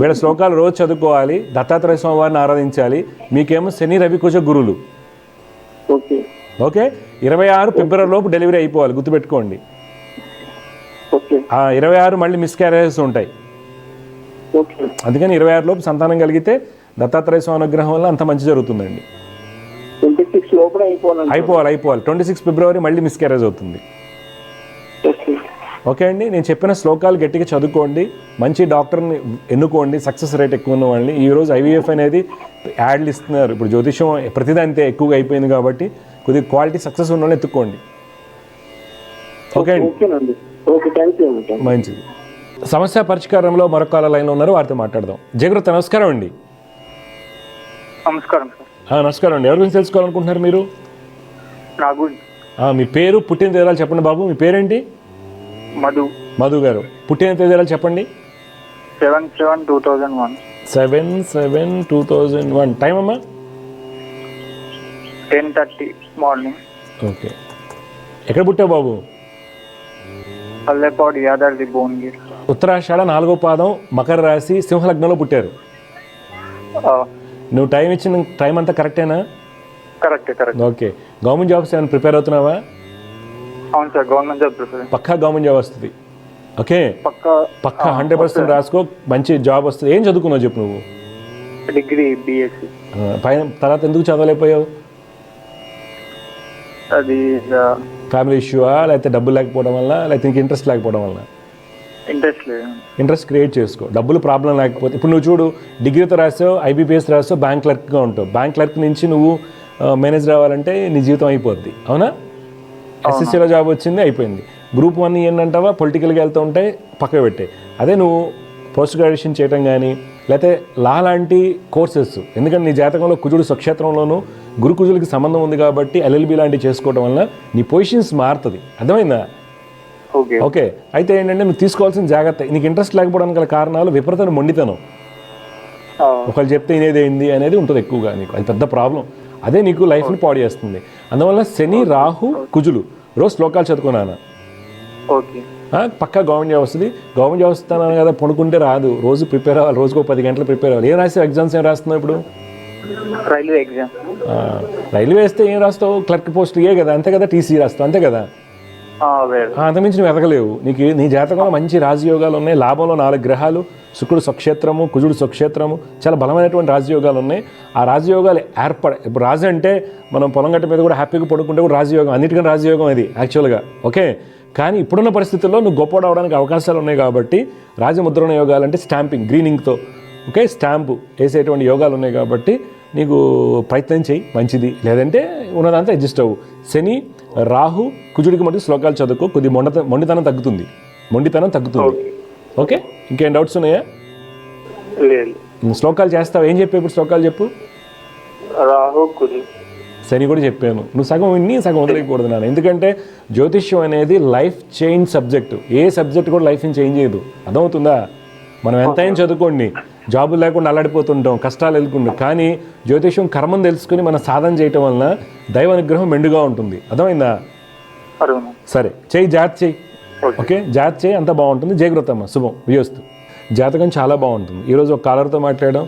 వీళ్ళ శ్లోకాలు రోజు చదువుకోవాలి, దత్తాత్రేయ స్వామి వారిని ఆరాధించాలి. మీకేమో శని రవి కుజ గురువులు. ఓకే, 26 ఫిబ్రవరి లోపు డెలివరీ అయిపోవాలి, గుర్తుపెట్టుకోండి. 26 మళ్ళీ మిస్క్యారేజెస్ ఉంటాయి. అందుకని 26 లోపు సంతానం కలిగితే దత్తాత్రేయ స్వామి అనుగ్రహం వల్ల అంత మంచి జరుగుతుందండి.
26 లోపల అయిపోవాలి.
26 ఫిబ్రవరి మళ్ళీ మిస్క్యారేజ్ అవుతుంది. ఓకే అండి, నేను చెప్పిన శ్లోకాలు గట్టిగా చదువుకోండి, మంచి డాక్టర్ని ఎన్నుకోండి, సక్సెస్ రేట్ ఎక్కువ ఉన్న వాళ్ళని. ఈరోజు ఐవీఎఫ్ అనేది యాడ్లు ఇస్తున్నారు, ఇప్పుడు జ్యోతిషం ప్రతిదాంతే ఎక్కువగా అయిపోయింది కాబట్టి కొద్దిగా క్వాలిటీ సక్సెస్ ఉన్న వాళ్ళని ఎత్తుక్కోండి. ఓకే అండి,
ఓకేనండి. ఓకే, థ్యాంక్ యూ అండి.
మంచిది. సమస్య పరిష్కారంలో మరొక కాల లైన్లో ఉన్నారు, వారితో మాట్లాడదాం. జయగుప్త నమస్కారం అండి.
నమస్కారం సార్.
నమస్కారం అండి. ఎవరి గురించి తెలుసుకోవాలనుకుంటున్నారు మీరు?
నా గురించి
మీ పేరు, పుట్టిన తేదీలు చెప్పండి బాబు. మీ పేరేంటి?
మధు.
మధు గారు, పుట్టిన తేదీలు చెప్పండి.
7/7/2001.
7/7/2001. టైం అమ్మా?
10:30 మార్నింగ్.
ఓకే. ఎక్కడ పుట్టావు బాబు?
పల్లెపాడు, యాదాద్రి, భువనగిరి.
ఉత్తరాషాఢ 4వ పాదం, మకర రాశి, సింహలగ్నంలో పుట్టారు. నువ్వు టైం ఇచ్చిన టైం అంతా కరెక్టేనా?
కరెక్ట్.
ఓకే. గవర్నమెంట్ జాబ్స్ ఏమైనా ప్రిపేర్ అవుతున్నావా?
అవును సార్, గవర్నమెంట్ జాబ్ ప్రిపేర్.
పక్కా గవర్నమెంట్ జాబ్ వస్తుంది. ఓకే, పక్కా 100% రాసుకో, మంచి జాబ్ వస్తుంది. ఏం చదువుకున్నావు చెప్పు నువ్వు?
Degree BSc.
పైన తర్వాత ఎందుకు చదవలేకపోయావు?
అది
ఫ్యామిలీ ఇష్యూవా, లేకపోతే డబ్బులు లేకపోవడం వల్ల, లేకపోతే నీకు ఇంట్రెస్ట్ లేకపోవడం వల్ల?
ఇంట్రెస్ట్ లేదు.
ఇంట్రెస్ట్ క్రియేట్ చేసుకో. డబ్బులు ప్రాబ్లం లేకపోతే, ఇప్పుడు నువ్వు చూడు, డిగ్రీతో రాసావు, IBPS రాసావు, బ్యాంక్ క్లర్క్గా ఉంటావు. బ్యాంక్ క్లర్క్ నుంచి నువ్వు మేనేజర్ అవ్వాలంటే నీ జీవితం అయిపోద్ది, అవునా? SSCలో జాబ్ వచ్చింది, అయిపోయింది. గ్రూప్ 1 ఏంటంటావా, పొలిటికల్గా వెళ్తూ ఉంటే పక్కకు పెట్టే. అదే నువ్వు పోస్ట్ గ్రాడ్యుయేషన్ చేయడం కానీ, లేకపోతే లా లాంటి కోర్సెస్, ఎందుకంటే నీ జాతకంలో కుజుడు స్వక్షేత్రంలోనూ గురు కుజులకి సంబంధం ఉంది కాబట్టి LLB లాంటివి చేసుకోవడం వల్ల నీ పొజిషన్స్ మారుతుంది. అర్థమైందా? ఓకే. అయితే ఏంటంటే నువ్వు తీసుకోవాల్సిన జాగ్రత్త, నీకు ఇంట్రెస్ట్ లేకపోవడానికి గల కారణాలు విపరీతమైన మొండితనం. ఒకళ్ళు చెప్తే ఇనేదేంది అనేది ఉంటుంది ఎక్కువగా నీకు, అది పెద్ద ప్రాబ్లం. అదే నీకు లైఫ్ని పాడు చేస్తుంది. అందువల్ల శని, రాహు, కుజులు రోజు శ్లోకాలు చదువుకున్నాను. పక్కా గవర్నమెంట్ జాబ్ వస్తుంది. గవర్నమెంట్ జాబ్ వస్తున్నాను కదా, పడుకుంటే రాదు. రోజు ప్రిపేర్ అవ్వాలి, రోజుకు 10 గంటలు ప్రిపేర్ అవ్వాలి. ఏం రాసావు? ఎగ్జామ్స్ ఏం రాస్తున్నావు ఇప్పుడు?
Railway exam.
రైల్వే వేస్తే ఏం రాస్తావు? క్లర్క్ పోస్ట్ ఏ కదా, అంతే కదా. TC రాస్తావు, అంతే కదా. అంతమించి నువ్వు ఎదగలేవు. నీ జాతకంలో మంచి రాజయోగాలు ఉన్నాయి. లాభంలో 4 గ్రహాలు, శుక్రుడు స్వక్షేత్రము, కుజుడు స్వక్షేత్రము, చాలా బలమైనటువంటి రాజయోగాలు ఉన్నాయి. ఆ రాజయోగాలు ఇప్పుడు రాజు అంటే మనం పొలం గట్ట మీద కూడా హ్యాపీగా పడుకుంటే కూడా రాజయోగం, అన్నిటికన్నా రాజయోగం అది యాక్చువల్గా. ఓకే, కానీ ఇప్పుడున్న పరిస్థితుల్లో నువ్వు గొప్ప అవడానికి అవకాశాలు ఉన్నాయి కాబట్టి రాజముద్రణ యోగాలు అంటే స్టాంపింగ్, గ్రీనింగ్తో ఓకే స్టాంపు వేసేటువంటి యోగాలు ఉన్నాయి కాబట్టి నీకు ప్రయత్నం చేయి, మంచిది. లేదంటే ఉన్నదంతా అడ్జస్ట్ అవ్వు. శని, రాహు, కుజుడికి మటుకు శ్లోకాలు చదువుకో, కొద్ది మొండితనం తగ్గుతుంది. ఓకే, ఇంకేం డౌట్స్ ఉన్నాయా? శ్లోకాలు చేస్తావు, ఏం చెప్పావు ఇప్పుడు? శ్లోకాలు చెప్పు.
రాహు, కుజు,
శని కూడా చెప్పాను. నువ్వు సగం విన్ని సగం వదిలేయకూడదు నాన్న, ఎందుకంటే జ్యోతిష్యం అనేది లైఫ్ చేంజ్ సబ్జెక్టు. ఏ సబ్జెక్ట్ కూడా లైఫ్ని చేంజ్ చేయదు, అర్థమవుతుందా? మనం ఎంతైనా చదువుకోండి, జాబులు లేకుండా అల్లాడిపోతుంటాం, కష్టాలు ఎదుర్కొంటాం. కానీ జ్యోతిష్యం కర్మం తెలుసుకుని మనం సాధన చేయటం వలన దైవ అనుగ్రహం మెండుగా ఉంటుంది, అర్థమైందా? సరే, చెయ్యి, జాగ్రత్త చెయ్యి. ఓకే, జాగ్రత్త చెయ్యి, అంతా బాగుంటుంది. జయగృతమ్మ, శుభం, వియోస్తు. జాతకం చాలా బాగుంటుంది. ఈరోజు ఒక కాలర్తో మాట్లాడడం,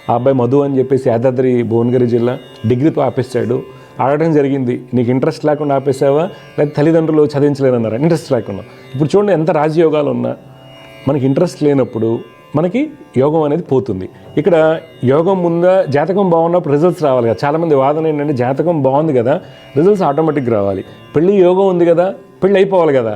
ఆ అబ్బాయి మధు అని చెప్పేసి యాదాద్రి, భువనగిరి జిల్లా, డిగ్రీతో ఆపేశాడు. అడగడం జరిగింది, నీకు ఇంట్రెస్ట్ లేకుండా ఆపేసావా, లేకపోతే తల్లిదండ్రులు చదివించలేదన్నారా? ఇంట్రెస్ట్ లేకుండా. ఇప్పుడు చూడండి ఎంత రాజయోగాలు ఉన్నా మనకి ఇంట్రెస్ట్ లేనప్పుడు మనకి యోగం అనేది పోతుంది. ఇక్కడ యోగం ముందా జాతకం బాగున్నప్పుడు రిజల్ట్స్ రావాలి కదా. చాలామంది వాదన ఏంటంటే జాతకం బాగుంది కదా, రిజల్ట్స్ ఆటోమేటిక్గా రావాలి. పెళ్ళి యోగం ఉంది కదా, పెళ్ళి అయిపోవాలి కదా.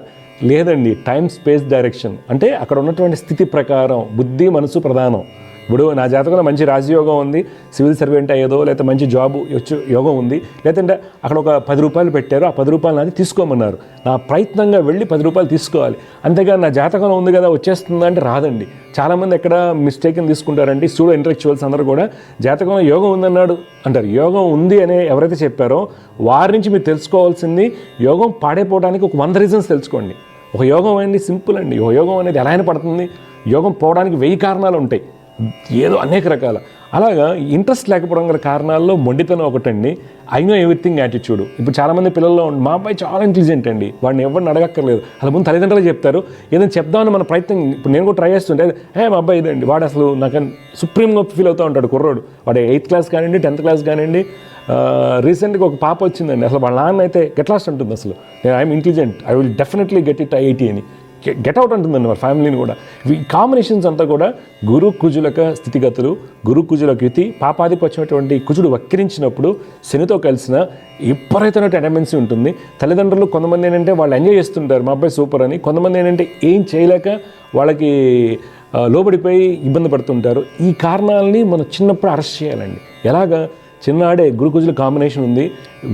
లేదండి, టైం, స్పేస్, డైరెక్షన్ అంటే అక్కడ ఉన్నటువంటి స్థితి ప్రకారం బుద్ధి, మనసు ప్రధానం. ఇప్పుడు నా జాతకంలో మంచి రాజయోగం ఉంది, సివిల్ సర్వెంట్ అయ్యేదో, లేకపోతే మంచి జాబ్ వచ్చి యోగం ఉంది, లేదంటే అక్కడ ఒక 10 రూపాయలు పెట్టారు, ఆ 10 రూపాయలు నాది తీసుకోమన్నారు. నా ప్రయత్నంగా వెళ్ళి 10 రూపాయలు తీసుకోవాలి. అంతేగాని నా జాతకంలో ఉంది కదా వచ్చేస్తుందా అంటే రాదండి. చాలామంది ఎక్కడ మిస్టేక్ని తీసుకుంటారంటే స్టూడెంట్ ఇంటలెక్చువల్స్ అందరూ కూడా జాతకంలో యోగం ఉందన్నాడు అంటారు. యోగం ఉంది అని ఎవరైతే చెప్పారో వారి నుంచి మీరు తెలుసుకోవాల్సింది, యోగం పాడైపోవడానికి ఒక 100 రీజన్స్ తెలుసుకోండి. ఒక యోగం అనేది సింపుల్ అండి. ఒక యోగం అనేది ఎలా అయినా పడుతుంది. యోగం పోవడానికి 1000 కారణాలు ఉంటాయి, ఏదో అనేక రకాల. అలాగా ఇంట్రెస్ట్ లేకపోవడం గల కారణాల్లో మొండితనం ఒకటండి. I know everything attitude. ఇప్పుడు చాలామంది పిల్లల్లో మా అబ్బాయి చాలా ఇంటెలిజెంట్ అండి, వాడిని ఎవరిని అడగక్కర్లేదు, అలా ముందు తల్లిదండ్రులు చెప్తారు. ఏదైనా చెప్దామని మన ప్రయత్నం, ఇప్పుడు నేను కూడా ట్రై చేస్తుంటే మా అబ్బాయి ఇదండి, వాడు అసలు నాకు సుప్రీంగా ఫీల్ అవుతూ ఉంటాడు కుర్రోడు. వాడు 8th క్లాస్ కానివ్వండి, 10th క్లాస్ కానివ్వండి. రీసెంట్గా ఒక పాప వచ్చిందండి, అసలు వాళ్ళ నాన్న అయితే గెట్ లాస్ట్ ఉంటుంది. అసలు నేను I'm intelligent, I will definitely get it 80 అని. గెట్అవుట్ అంటుందండి వారి ఫ్యామిలీని కూడా. ఈ కాంబినేషన్స్ అంతా కూడా గురు కుజులక స్థితిగతులు, గురు కుజులక యుతి, పాపాధిపత్యమైనటువంటి కుజుడు వక్రించినప్పుడు శనితో కలిసిన విపరీతమైన అటెండెన్సీ ఉంటుంది. తల్లిదండ్రులు కొంతమంది ఏంటంటే వాళ్ళు ఎంజాయ్ చేస్తుంటారు, మా అబ్బాయి సూపర్ అని. కొంతమంది ఏంటంటే ఏం చేయలేక వాళ్ళకి లోబడిపోయి ఇబ్బంది పడుతుంటారు. ఈ కారణాలని మనం చిన్నప్పుడు అరెస్ట్ చేయాలండి. ఎలాగా? చిన్నాడే గురుకుజుల కాంబినేషన్ ఉంది,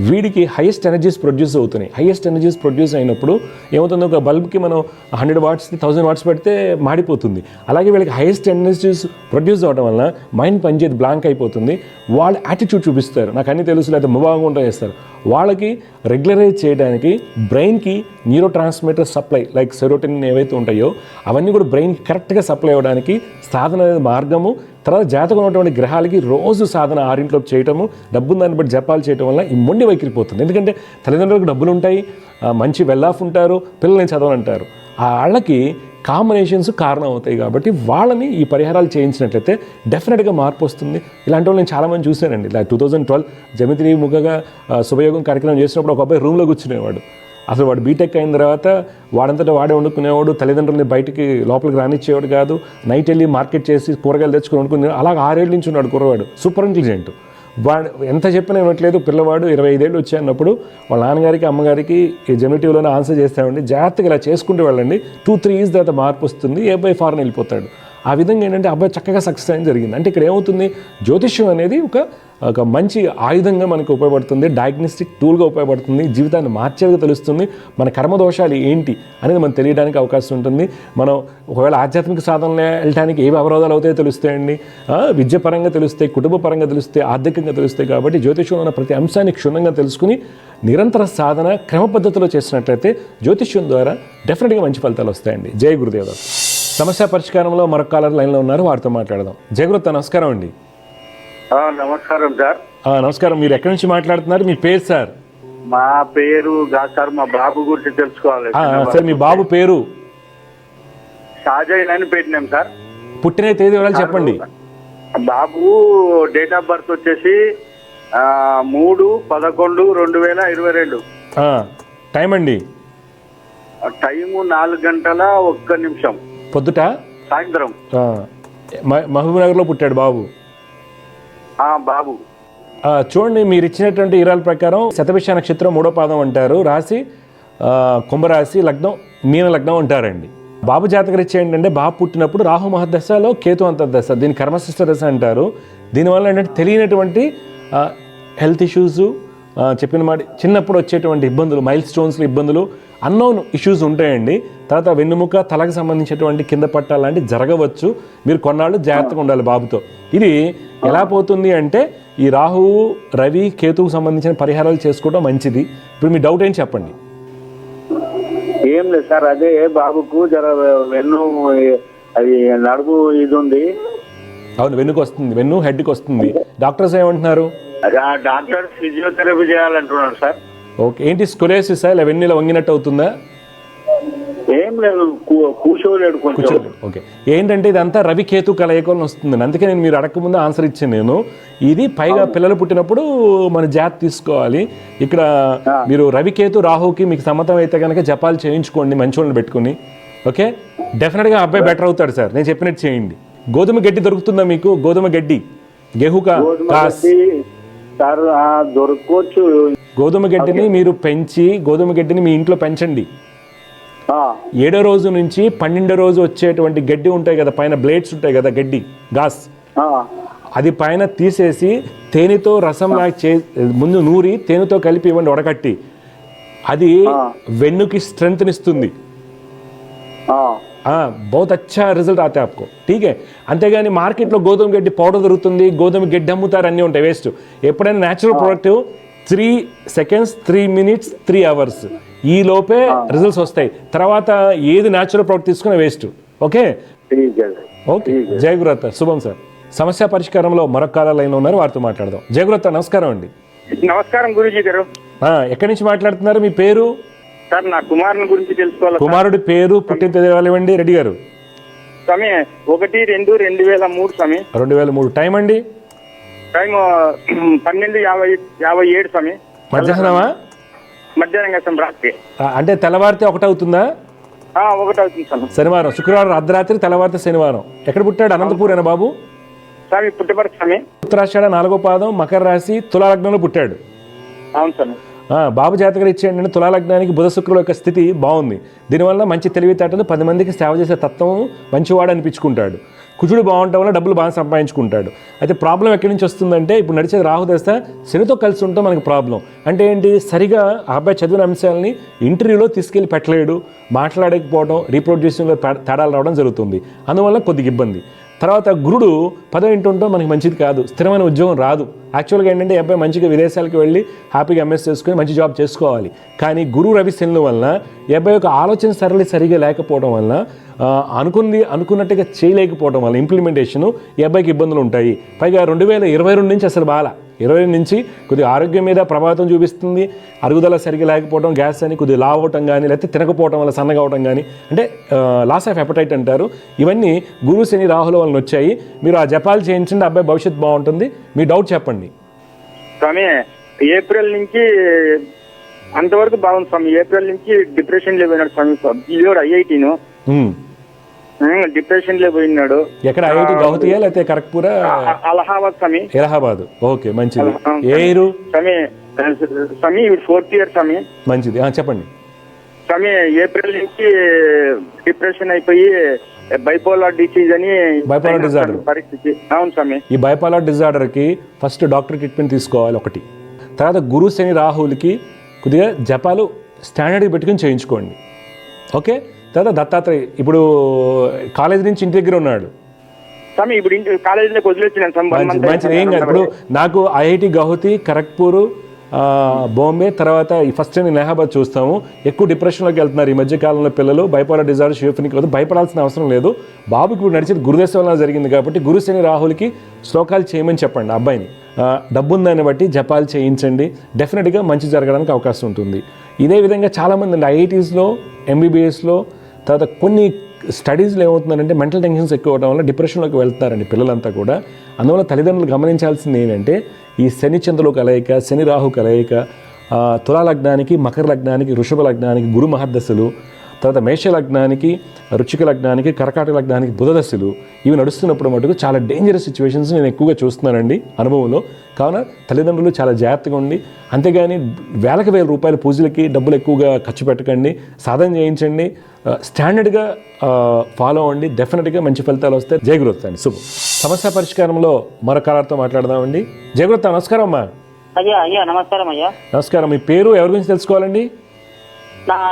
వీడికి హైయెస్ట్ ఎనర్జీస్ ప్రొడ్యూస్ అవుతున్నాయి. హైయెస్ట్ ఎనర్జీస్ ప్రొడ్యూస్ అయినప్పుడు ఏమవుతుంది, ఒక బల్బ్కి మనం 100 వాట్స్ 1000 వాట్స్ పెడితే మాడిపోతుంది. అలాగే వీళ్ళకి హైయెస్ట్ ఎనర్జీస్ ప్రొడ్యూస్ అవ్వడం వల్ల మైండ్ పనిచేది బ్లాంక్ అయిపోతుంది. వాళ్ళు యాటిట్యూడ్ చూపిస్తారు, నాకు అన్నీ తెలుసు లేకపోతే ముభావంగా చేస్తారు. వాళ్ళకి రెగ్యులరైజ్ చేయడానికి బ్రెయిన్కి neuro transmitter supply like serotonin ఏవైతే ఉంటాయో అవన్నీ కూడా బ్రెయిన్కి కరెక్ట్గా సప్లై అవ్వడానికి సాధన అనేది మార్గము. తర్వాత జాతకం ఉన్నటువంటి గ్రహాలకి రోజు సాధన 6 చేయటము, డబ్బును దాన్ని బట్టి జపాలు చేయటం వల్ల ఈ మొండి వైఖరిపోతుంది. ఎందుకంటే తల్లిదండ్రులకు డబ్బులు ఉంటాయి, మంచి వెల్ ఆఫ్ ఉంటారు, పిల్లల్ని చదవనంటారు. వాళ్ళకి కాంబినేషన్స్ కారణం అవుతాయి. కాబట్టి వాళ్ళని ఈ పరిహారాలు చేయించినట్లయితే డెఫినెట్గా మార్పు వస్తుంది. ఇలాంటి వాళ్ళు నేను చాలామంది చూశానండి. ఇలా 2012 జమిత్రి ముఖగా శుభయోగం కార్యక్రమం చేసినప్పుడు ఒక అబ్బాయి రూమ్లో కూర్చునేవాడు. అసలు వాడు బీటెక్ అయిన తర్వాత వాడంతటా వాడే వండుకునేవాడు, తల్లిదండ్రులని బయటికి లోపలికి రానిచ్చేవాడు కాదు, నైట్ వెళ్ళి మార్కెట్ చేసి కూరగాయలు తెచ్చుకుని వండుకునే. అలాగ 6 ఏళ్ళ నుంచి ఉన్నాడు కుర్రవాడు, సూపర్ ఇంటెలిజెంట్. వాడు ఎంత చెప్పినా ఇవ్వట్లేదు. పిల్లవాడు 25 ఏళ్ళు వచ్చాయన్నప్పుడు వాళ్ళ నాన్నగారికి అమ్మగారికి ఈ జెమిటివ్లోనే ఆన్సర్ చేస్తామండి, జాగ్రత్తగా ఇలా చేసుకుంటూ వెళ్ళండి, 2-3 years తర్వాత మార్పు వస్తుంది, ఏ అబ్బాయి ఫారెన్ వెళ్ళిపోతాడు. ఆ విధంగా ఏంటంటే అబ్బాయి చక్కగా సక్సెస్ అయ్యి జరిగింది. అంటే ఇక్కడ ఏమవుతుంది, జ్యోతిష్యం అనేది ఒక మంచి ఆయుధంగా మనకు ఉపయోగపడుతుంది, డయాగ్నోస్టిక్ టూల్గా ఉపయోగపడుతుంది, జీవితాన్ని మార్చేదిగా తెలుస్తుంది. మన కర్మదోషాలు ఏంటి అనేది మనం తెలియడానికి అవకాశం ఉంటుంది. మనం ఒకవేళ ఆధ్యాత్మిక సాధనలో వెళ్ళడానికి ఏవి అవరోధాలు అవుతాయో తెలుస్తాయండి, విద్యపరంగా తెలుస్తాయి, కుటుంబ పరంగా తెలుస్తాయి, ఆర్థికంగా తెలుస్తాయి. కాబట్టి జ్యోతిష్యంలో ఉన్న ప్రతి అంశాన్ని క్షుణ్ణంగా తెలుసుకుని నిరంతర సాధన క్రమ పద్ధతిలో చేసినట్లయితే జ్యోతిష్యం ద్వారా డెఫినెట్గా మంచి ఫలితాలు వస్తాయండి. జై గురుదేవ. సమస్య పరిష్కారంలో మరొక కాలర్ లైన్లో ఉన్నారు, వారితో మాట్లాడదాం. జయగురుత, నమస్కారం అండి.
నమస్కారం సార్.
నమస్కారం. మీరు ఎక్కడి నుంచి మాట్లాడుతున్నారు? మీ పేరు సార్?
మా పేరు సార్, మా బాబు గురించి తెలుసుకోవాలి
సార్. మీ బాబు పేరు?
షాజయ్ అని పెట్టినాం సార్.
పుట్టిన తేదీ వివరాలు చెప్పండి.
బాబు డేట్ ఆఫ్ బర్త్ వచ్చేసి 3/11/2022.
టైం అండి?
టైము 4:01
పొద్దుట,
సాయంత్రం.
మహబూబ్ నగర్లో పుట్టాడు బాబు.
బాబు
చూడండి, మీరు ఇచ్చినటువంటి ఇరాల ప్రకారం శతభిష నక్షత్రం 3వ పాదం అంటారు, రాశి కుంభరాశి, లగ్నం మీన లగ్నం అంటారండి. బాబు జాతకరీత్యా ఏంటంటే బాబు పుట్టినప్పుడు రాహు మహదశలో కేతు అంతర్దశ, దీన్ని కర్మశిష్ట దశ అంటారు. దీనివల్ల ఏంటంటే తెలియనటువంటి హెల్త్ ఇష్యూస్, చెప్పిన మాట చిన్నప్పుడు వచ్చేటువంటి ఇబ్బందులు, మైల్ స్టోన్స్లో ఇబ్బందులు, అన్నోన్ ఇష్యూస్ ఉంటాయండి. తర్వాత వెన్నుముక, తలకు సంబంధించినటువంటి కింద పట్టాలు లాంటివి జరగవచ్చు. మీరు కొన్నాళ్ళు జాగ్రత్తగా ఉండాలి బాబుతో. ఇది ఎలా పోతుంది అంటే ఈ రాహువు, రవి, కేతువుకు సంబంధించిన పరిహారాలు చేసుకోవడం మంచిది. ఇప్పుడు మీ డౌట్ ఏంటి చెప్పండి.
ఏం లేదు సార్, అదే బాబుకు జర వెన్ను, అది నడుము ఇది ఉంది.
అవును, వెన్నుకు వస్తుంది, వెన్ను హెడ్కి వస్తుంది. డాక్టర్స్ ఏమంటున్నారు?
డాక్టర్ ఫిజియోథెరపీ చేయాలంటున్నారు సార్.
ఓకే. ఏంటి స్కొలేసిస్, ఇలా వెన్నులా వంగినట్టు అవుతుందా?
ఏం లేదు, కూర్చోలేడు కొంచెం.
ఓకే. ఏంటంటే ఇదంతా రవి కేతు కలయికలను వస్తుందండి. అందుకే నేను మీరు అడగకముందు ఆన్సర్ ఇచ్చాను నేను. ఇది పైగా పిల్లలు పుట్టినప్పుడు మన జాగ్రత్త తీసుకోవాలి. ఇక్కడ మీరు రవి కేతు రాహుకి మీకు సమ్మతం అయితే కనుక జపాలు చేయించుకోండి మంచోళ్ళని పెట్టుకుని. ఓకే, డెఫినెట్గా అబ్బాయి బెటర్ అవుతాడు సార్. నేను చెప్పినట్టు చేయండి. గోధుమ గడ్డి దొరుకుతుందా మీకు? గోధుమ గడ్డి, గేహుకా కాస్
దొరకవచ్చు.
గోధుమ గడ్డిని మీరు పెంచి, గోధుమ గడ్డిని మీ ఇంట్లో పెంచండి. 7వ రోజు నుంచి 12వ రోజు వచ్చేటువంటి గడ్డి ఉంటాయి కదా, పైన బ్లేడ్స్ ఉంటాయి కదా, గడ్డి గాస్, అది పైన తీసేసి తేనెతో రసంలా ముందు నూరి తేనెతో కలిపి ఇవ్వండి వడకట్టి. అది వెన్నుకి స్ట్రెంగ్త్ ఇస్తుంది. बहुत अच्छा रिजल्ट आता है आपको, ठीक है. అంతేగాని మార్కెట్లో గోధుమ గడ్డి పౌడర్ దొరుకుతుంది, గోధుమ గడ్డి అమ్ముతారు, అన్నీ ఉంటాయి, వేస్ట్. ఎప్పుడైనా natural product 3 seconds 3 minutes 3 hours ఈ లోపే రిజల్ట్స్ వస్తాయి. తర్వాత ఏది న్యాచురల్ ప్రోడక్ట్ తీసుకునే వేస్ట్. Okay okay. జయగురత, శుభం సార్. సమస్య పరిష్కారంలో మరొక కాలర్ లైన్లో ఉన్నారు, వారితో మాట్లాడదాం. జయగురత, నమస్కారం అండి.
నమస్కారం గురూజీ గారు.
ఎక్కడి నుంచి మాట్లాడుతున్నారు? మీ పేరు?
సార్, నా కుమారుని గురించి తెలుసుకోవాలి.
కుమారుడి పేరు, పుట్టిన తేదీ ఇవ్వండి. రెడ్డి గారు.
స్వామి 1/2/2003 స్వామి.
2003. టైం అండి?
టైం 12:57 స్వామి.
మధ్యాహ్నమా?
మధ్యాహ్నం రాత్రి.
అంటే తెల్లవారితే 1 అవుతుందా?
ఒకటి అవుతుంది స్వామి.
శనివారం, శుక్రవారం అర్ధరాత్రి, తెల్లవారితే శనివారం. ఎక్కడ పుట్టాడు? అనంతపూరేనా బాబు?
స్వామి పుట్టపర్తి స్వామి.
ఉత్తరాషాఢ 4వ పాదం, మకర రాశి, తులా లగ్నంలో పుట్టాడు.
అవును స్వామి.
బాబు జాతకం ఇచ్చేయండి. తులా లగ్నానికి బుధ శుక్రుల యొక్క స్థితి బాగుంది. దీనివల్ల మంచి తెలివితేటలు, 10 మందికి సేవ చేసే తత్వం, మంచివాడు అనిపించుకుంటాడు. కుజుడు బాగుండటం వల్ల డబ్బులు బాగా సంపాదించుకుంటాడు. అయితే ప్రాబ్లం ఎక్కడి నుంచి వస్తుందంటే, ఇప్పుడు నడిచేది రాహుదశ, శనితో కలిసి ఉంటే మనకి ప్రాబ్లం. అంటే ఏంటి, సరిగా ఆ అబ్బాయి చదివిన అంశాలని ఇంటర్వ్యూలో తీసుకెళ్ళి పెట్టలేడు, మాట్లాడకపోవడం, రీప్రొడ్యూసింగ్లో తేడాలు రావడం జరుగుతుంది. అందువల్ల కొద్దిగా ఇబ్బంది. తర్వాత గురుడు 10వ ఇంటి ఉండటం మనకి మంచిది కాదు, స్థిరమైన ఉద్యోగం రాదు. యాక్చువల్గా ఏంటంటే ఈ అబ్బాయి మంచిగా విదేశాలకు వెళ్ళి హ్యాపీగా ఎంఎస్ చేసుకుని మంచి జాబ్ చేసుకోవాలి. కానీ గురు రవి శనుల వల్ల ఈ అబ్బాయి యొక్క ఆలోచన సరళి సరిగా లేకపోవడం వల్ల, అనుకున్నట్టుగా చేయలేకపోవడం వల్ల ఇంప్లిమెంటేషను ఈ అబ్బాయికి ఇబ్బందులు ఉంటాయి. పైగా 2022 నుంచి అసలు బాగా 20 నుంచి కొద్దిగా ఆరోగ్యం మీద ప్రభావితం చూపిస్తుంది. అరుగుదల సరిగా లేకపోవడం, గ్యాస్ అని కొద్దిగా లావ్ అవటం కానీ, లేకపోతే తినకపోవడం వల్ల సన్నగా అవటం కానీ, అంటే లాస్ ఆఫ్ హెపటైట్ అంటారు. ఇవన్నీ గురు శని రాహుల వలన వచ్చాయి. మీరు ఆ జపాలు చేయించండి, అబ్బాయి భవిష్యత్తు బాగుంటుంది. మీ డౌట్ చెప్పండి.
స్వామి ఏప్రిల్ నుంచి అంతవరకు బాగుంది స్వామి. ఏప్రిల్ నుంచి డిప్రెషన్ లో పోయినాడు స్వామి. పిల్లోడు ఐఐటీను డిప్రెషన్ లో పోయినాడు.
ఎక్కడ? ఐఐటి గౌహతియా లేకపోతే ఖరగ్పూరా?
అలహాబాద్ స్వామి.
ఎలహాబాద్. ఓకే, మంచిది. ఏ ఇయర్
స్వామి? స్వామి 4th ఇయర్ స్వామి.
మంచిది, చెప్పండి
స్వామి. ఏప్రిల్ నుంచి డిప్రెషన్ అయిపోయి బైపోలార్ డిసీజ్ అని,
బైపోలార్ డిజార్డర్
పరిస్థితి. అవును స్వామి.
ఈ బైపోలార్ డిజార్డర్కి ఫస్ట్ డాక్టర్ ట్రీట్మెంట్ తీసుకోవాలి ఒకటి. తర్వాత గురు శని రాహులకి కొద్దిగా జపాలు స్టాండర్డ్కి పెట్టుకుని చేయించుకోండి. ఓకే. తర్వాత దత్తాత్రేయ ఇప్పుడు కాలేజ్ నుంచి ఇంటి దగ్గర ఉన్నాడు
స్వామి. ఇప్పుడు కాలేజీలోకి వదిలేస్తున్నాను.
మంచిది, ఏం కాదు. ఇప్పుడు నాకు ఐఐటి గౌహతి, ఖరగ్పూర్, బాంబే, తర్వాత ఈ ఫస్ట్ నేను అలహాబాద్ చూస్తాము. ఎక్కువ డిప్రెషన్లోకి వెళ్తున్నారు ఈ మధ్య కాలంలో పిల్లలు. బైపోలార్ డిజార్డర్, షిజోఫ్రెనిక్ వద్ద భయపడాల్సిన అవసరం లేదు. బాబుకి ఇప్పుడు నడిచేది గురుదశ వల్ల జరిగింది కాబట్టి గురు శని రాహులకి శ్లోకాలు చేయమని చెప్పండి అబ్బాయిని. డబ్బు ఉందాన్ని బట్టి జపాలు చేయించండి, డెఫినెట్గా మంచి జరగడానికి అవకాశం ఉంటుంది. ఇదే విధంగా చాలామంది అండి ఐఐటీస్లో, ఎంబీబీఎస్లో, తర్వాత కొన్ని స్టడీస్లో ఏమవుతుందంటే మెంటల్ టెన్షన్స్ ఎక్కువ అవడం వల్ల డిప్రెషన్లోకి వెళ్తారండి పిల్లలంతా కూడా. అందువల్ల తల్లిదండ్రులు గమనించాల్సింది ఏంటంటే, ఈ శని చంద్రుల కలయిక, శని రాహు కలయిక, తులా లగ్నానికి, మకర లగ్నానికి, వృషభ లగ్నానికి గురు మహర్దశలు, తర్వాత మేష లగ్నానికి, వృశ్చిక లగ్నానికి, కర్కాటక లగ్నానికి బుధదశలు, ఇవి నడుస్తున్నప్పుడు మటుకు చాలా డేంజరస్ సిచ్యువేషన్స్ నేను ఎక్కువగా చూస్తున్నానండి అనుభవంలో. కావున తల్లిదండ్రులు చాలా జాగ్రత్తగా ఉండి, అంతేగాని వేలకు వేల రూపాయల పూజలకి డబ్బులు ఎక్కువగా ఖర్చు పెట్టకండి. సాధన చేయించండి, స్టాండర్డ్గా ఫాలో అవ్వండి, డెఫినెట్గా మంచి ఫలితాలు వస్తాయి. జయగురుత అండి. శుభం. సమస్య పరిష్కారంలో మరో కాలర్తో మాట్లాడదామండి. జయగురుత, నమస్కారం అమ్మా.
అయ్యా నమస్కారం అయ్యా.
నమస్కారం. మీ పేరు, ఎవరి గురించి తెలుసుకోవాలండి?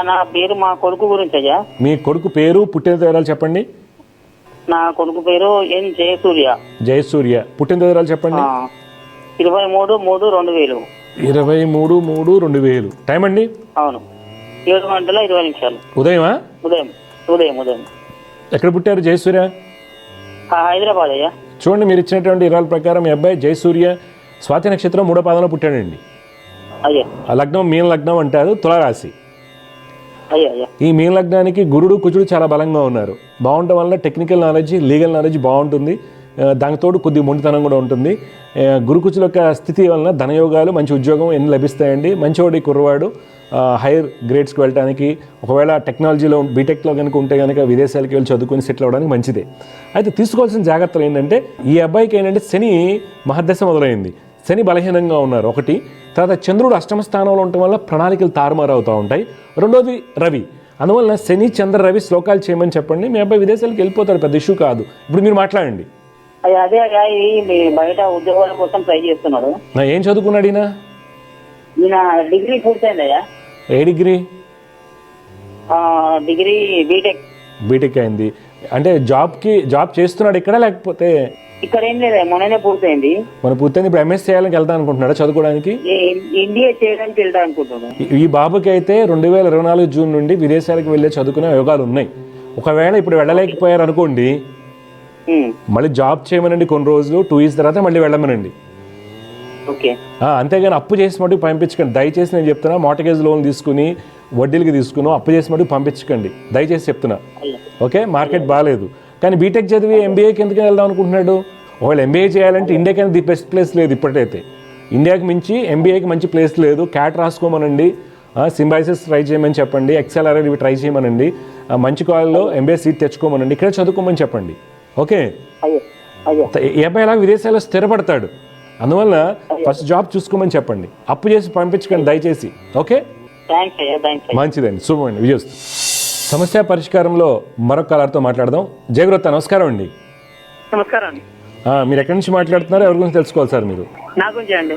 నా పేరు మా కొడుకు గురించి అయ్యా.
మీ కొడుకు పేరు, పుట్టిన వివరాలు చెప్పండి.
నా కొడుకు పేరు ఎన్ జయసూర్య.
జయసూర్య. పుట్టిన వివరాలు చెప్పండి.
23/3/2000.
23/3/2000. టైం అండి?
అవును, 7:20.
ఉదయమా?
ఉదయం.
ఎక్కడ పుట్టారు జయసూర్య?
హైదరాబాద్ అయ్యా.
చూడండి, మీరు ఇచ్చినటువంటి వివరాల ప్రకారం మీ అబ్బాయి జయసూర్య స్వాతి నక్షత్రం 3వ పాదంలో పుట్టాడండి.
అయ్యా.
ఆ లగ్నం మీన లగ్నం అంటారు, తులారాశి.
అయ్యా.
ఈ మీన లగ్నానికి గురుడు, కుజుడు చాలా బలంగా ఉన్నారు. బాగుండటం వల్ల టెక్నికల్ నాలెడ్జ్, లీగల్ నాలెడ్జ్ బాగుంటుంది. దానితోడు కొద్ది మొండితనం కూడా ఉంటుంది. గురుకుచుల యొక్క స్థితి వలన ధనయోగాలు, మంచి ఉద్యోగం ఎన్ని లభిస్తాయండి. మంచివాడి కుర్రవాడు హైయర్ గ్రేడ్స్కి వెళ్ళడానికి, ఒకవేళ టెక్నాలజీలో బీటెక్లో కనుక ఉంటే కనుక విదేశాలకు వెళ్ళి చదువుకొని సెటిల్ అవ్వడానికి మంచిదే. అయితే తీసుకోవాల్సిన జాగ్రత్తలు ఏంటంటే, ఈ అబ్బాయికి ఏంటంటే శని మహర్దశ మొదలైంది. శని బలహీనంగా ఉన్నారు ఒకటి. తర్వాత చంద్రుడు అష్టమ స్థానంలో ఉండటం వల్ల ప్రణాళికలు తారుమారు అవుతూ ఉంటాయి. రెండోది రవి. అందువల్ల శని, చంద్ర, రవి శ్లోకాలు చేయమని చెప్పండి. మీ అబ్బాయి విదేశాలకు వెళ్ళిపోతారు, పెద్ద ఇష్యూ కాదు. ఇప్పుడు మీరు మాట్లాడండి.
అదే అయ్యా, ఈ బయట ఉద్యోగాల కోసం ట్రై చేస్తున్నాడు.
ఏం చదువుకున్నాడు ఈయన?
డిగ్రీ పూర్తయిందయ్యా.
ఏ డిగ్రీ?
Degree BTech.
బీటెక్ అయింది అంటే జాబ్ చేస్తున్నాడు ఇక్కడ, లేకపోతే
ఇక్కడ ఏం లేదా, మొన్ననే పూర్తయింది.
పూర్తయింది. ఇప్పుడు ఎంఎస్ చేయాలని వెళ్తా అనుకుంటున్నాడా చదువుకోవడానికి?
ఇండియా చేయడానికి వెళ్తా అనుకుంటున్నాను.
ఈ బాబుకి అయితే 2024 జూన్ నుండి విదేశాలకు వెళ్ళే చదువుకునే యోగాలు ఉన్నాయి. ఒకవేళ ఇప్పుడు వెళ్ళలేకపోయారు అనుకోండి, మళ్ళీ జాబ్ చేయమనండి కొన్ని రోజులు, 2 years తర్వాత మళ్ళీ వెళ్ళమనండి. అంతేగాని అప్పు చేసి మటుకు పంపించకండి. దయచేసి నేను చెప్తున్నా, మార్టగేజ్ లోన్ తీసుకుని వడ్డీలకి తీసుకుని అప్పు చేసి మటుకు పంపించకండి, దయచేసి చెప్తున్నా. ఓకే, మార్కెట్ బాగాలేదు. కానీ బీటెక్ చదివి ఎంబీఏకి ఎందుకు వెళ్దాం అనుకుంటున్నాడు? ఒకవేళ ఎంబీఏ చేయాలంటే ఇండియాకి ది బెస్ట్ ప్లేస్ లేదు ఇప్పటికైతే. ఇండియాకి మించి ఎంబీఏకి మంచి ప్లేస్ లేదు. క్యాట్ రాసుకోమనండి, సింబైసిస్ ట్రై చేయమని చెప్పండి, XLRL ఇవి ట్రై చేయమనండి, మంచి కాలేజ్లో MBA సీట్ తెచ్చుకోమనండి, ఇక్కడే చదువుకోమని చెప్పండి. ఓకే,
అయ్యో అయ్యో
ఈ అబ్బాయి ఎలా విదేశాల్లో స్థిరపడతాడు, అందువల్ల ఫస్ట్ జాబ్ చూసుకోమని చెప్పండి, అప్పు చేసి పంపించకండి దయచేసి. ఓకే,
థ్యాంక్స్ అయ్యా, థ్యాంక్స్ అయ్యా.
మంచిదండి, శుభమండి, విజయస్తు. సమస్య పరిష్కారంలో మరొక కాలర్తో మాట్లాడదాం. జయగురత్త నమస్కారం అండి.
నమస్కారం అండి.
మీరు ఎక్కడి నుంచి మాట్లాడుతున్నారో ఎవరి గురించి తెలుసుకోవాలి సార్ మీరు?
నా గురించి అండి.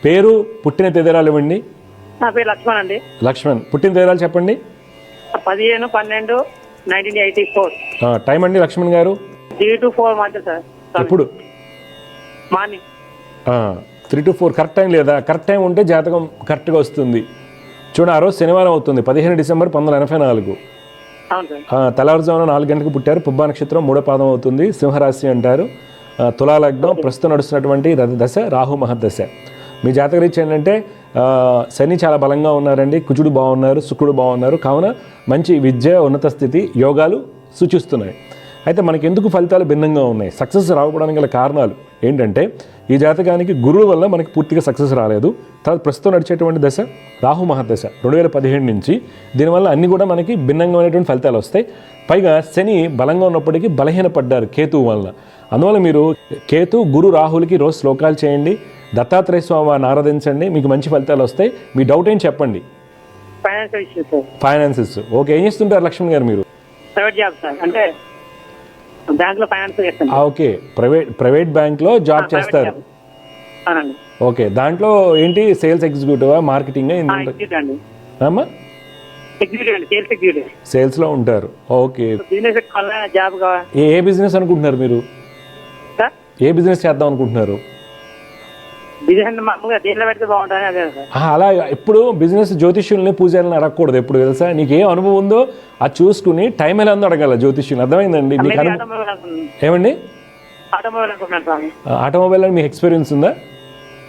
పేరు, పుట్టిన తేదీరాలు ఇవ్వండి.
నా పేరు లక్ష్మణ్ అండి.
లక్ష్మణ్, పుట్టిన తేదీరాలు చెప్పండి.
15/12/1984.
టైం అండి లక్ష్మణ్ గారు?
3 to 4 మధ్య సార్.
ఎప్పుడు?
మార్నింగ్
3 to 4 కరెక్ట్ టైం లేదా? కరెక్ట్ టైం ఉంటే జాతకం కరెక్ట్గా వస్తుంది. చూడండి, ఆ రోజు శనివారం అవుతుంది, 15 డిసెంబర్ 1984.
అవును సార్.
తెల్లవారుజామున 4 గంటలకు పుట్టారు. పుబ్బా నక్షత్రం 3వ పాదం అవుతుంది, సింహరాశి అంటారు. తులా లగ్నం, ప్రస్తుతం నడుస్తున్నటువంటి దశ రాహు మహర్దశ. మీ జాతకరీత్యా ఏంటంటే శని చాలా బలంగా ఉన్నారండి, కుజుడు బాగున్నారు, శుక్రుడు బాగున్నారు, కావున మంచి విద్య, ఉన్నత స్థితి, యోగాలు సూచిస్తున్నాయి. అయితే మనకి ఎందుకు ఫలితాలు భిన్నంగా ఉన్నాయి? సక్సెస్ రావడానికి గల కారణాలు ఏంటంటే, ఈ జాతకానికి గురువు వల్ల మనకి పూర్తిగా సక్సెస్ రాలేదు. తర్వాత ప్రస్తుతం నడిచేటువంటి దశ రాహు మహర్దశ 2017 నుంచి, దీనివల్ల అన్నీ కూడా మనకి భిన్నంగా ఫలితాలు వస్తాయి. పైగా శని బలంగా ఉన్నప్పటికీ బలహీనపడ్డారు కేతువు వల్ల. అందువల్ల మీరు కేతు, గురు, రాహులకి రోజు శ్లోకాలు చేయండి, దత్తాత్రేయ స్వామి వారిని ఆరాధించండి, మీకు మంచి ఫలితాలు వస్తాయి. మీ డౌట్ ఏం చెప్పండి?
Financial issue sir.
Finances. Okay, ఏం చేస్తుంటారు లక్ష్మణ్ గారు మీరు?
ప్రైవేట్ జాబ్ సార్, అంటే బ్యాంక్ లో ఫైనాన్స్ చేస్తాను.
ఓకే, ప్రైవేట్ బ్యాంక్లో జాబ్ చేస్తారు.
అవునండి.
ఓకే, దాంట్లో ఏంటి, సేల్స్ ఎగ్జిక్యూటివా, మార్కెటింగ్
ఎగ్జిక్యూటివ్ అండి.
అమ్మా?
ఎగ్జిక్యూటివ్ అండి, సేల్స్ ఎగ్జిక్యూటివ్.
సేల్స్లో ఉంటారు. ఓకే,
బిజినెస్ పెట్టుకోవాలా, జాబ్ కావాలి
ఏ బిజినెస్ అనుకుంటున్నారు మీరు?
సార్.
ఏ బిజినెస్ చేద్దాం అనుకుంటున్నారు?
బిజినెస్ మామూలుగా దేంట్లో పెడితే బాగుంటుంది అదే సార్.
అలా ఎప్పుడు బిజినెస్ జ్యోతిష్యుల్ని, పూజారిని అడగకూడదు. ఎప్పుడు తెలుసా, నీకు ఏ అనుభవం ఉందో అది చూసుకుని టైం ఎలా ఉందో అడగాల జ్యోతిష్యుని. అర్థమైందండి మీకు? ఏమండి?
ఆటోమొబైల్ అనుకుంటున్నాను స్వామి.
ఆటోమొబైల్ అని మీకు ఎక్స్పీరియన్స్ ఉందా?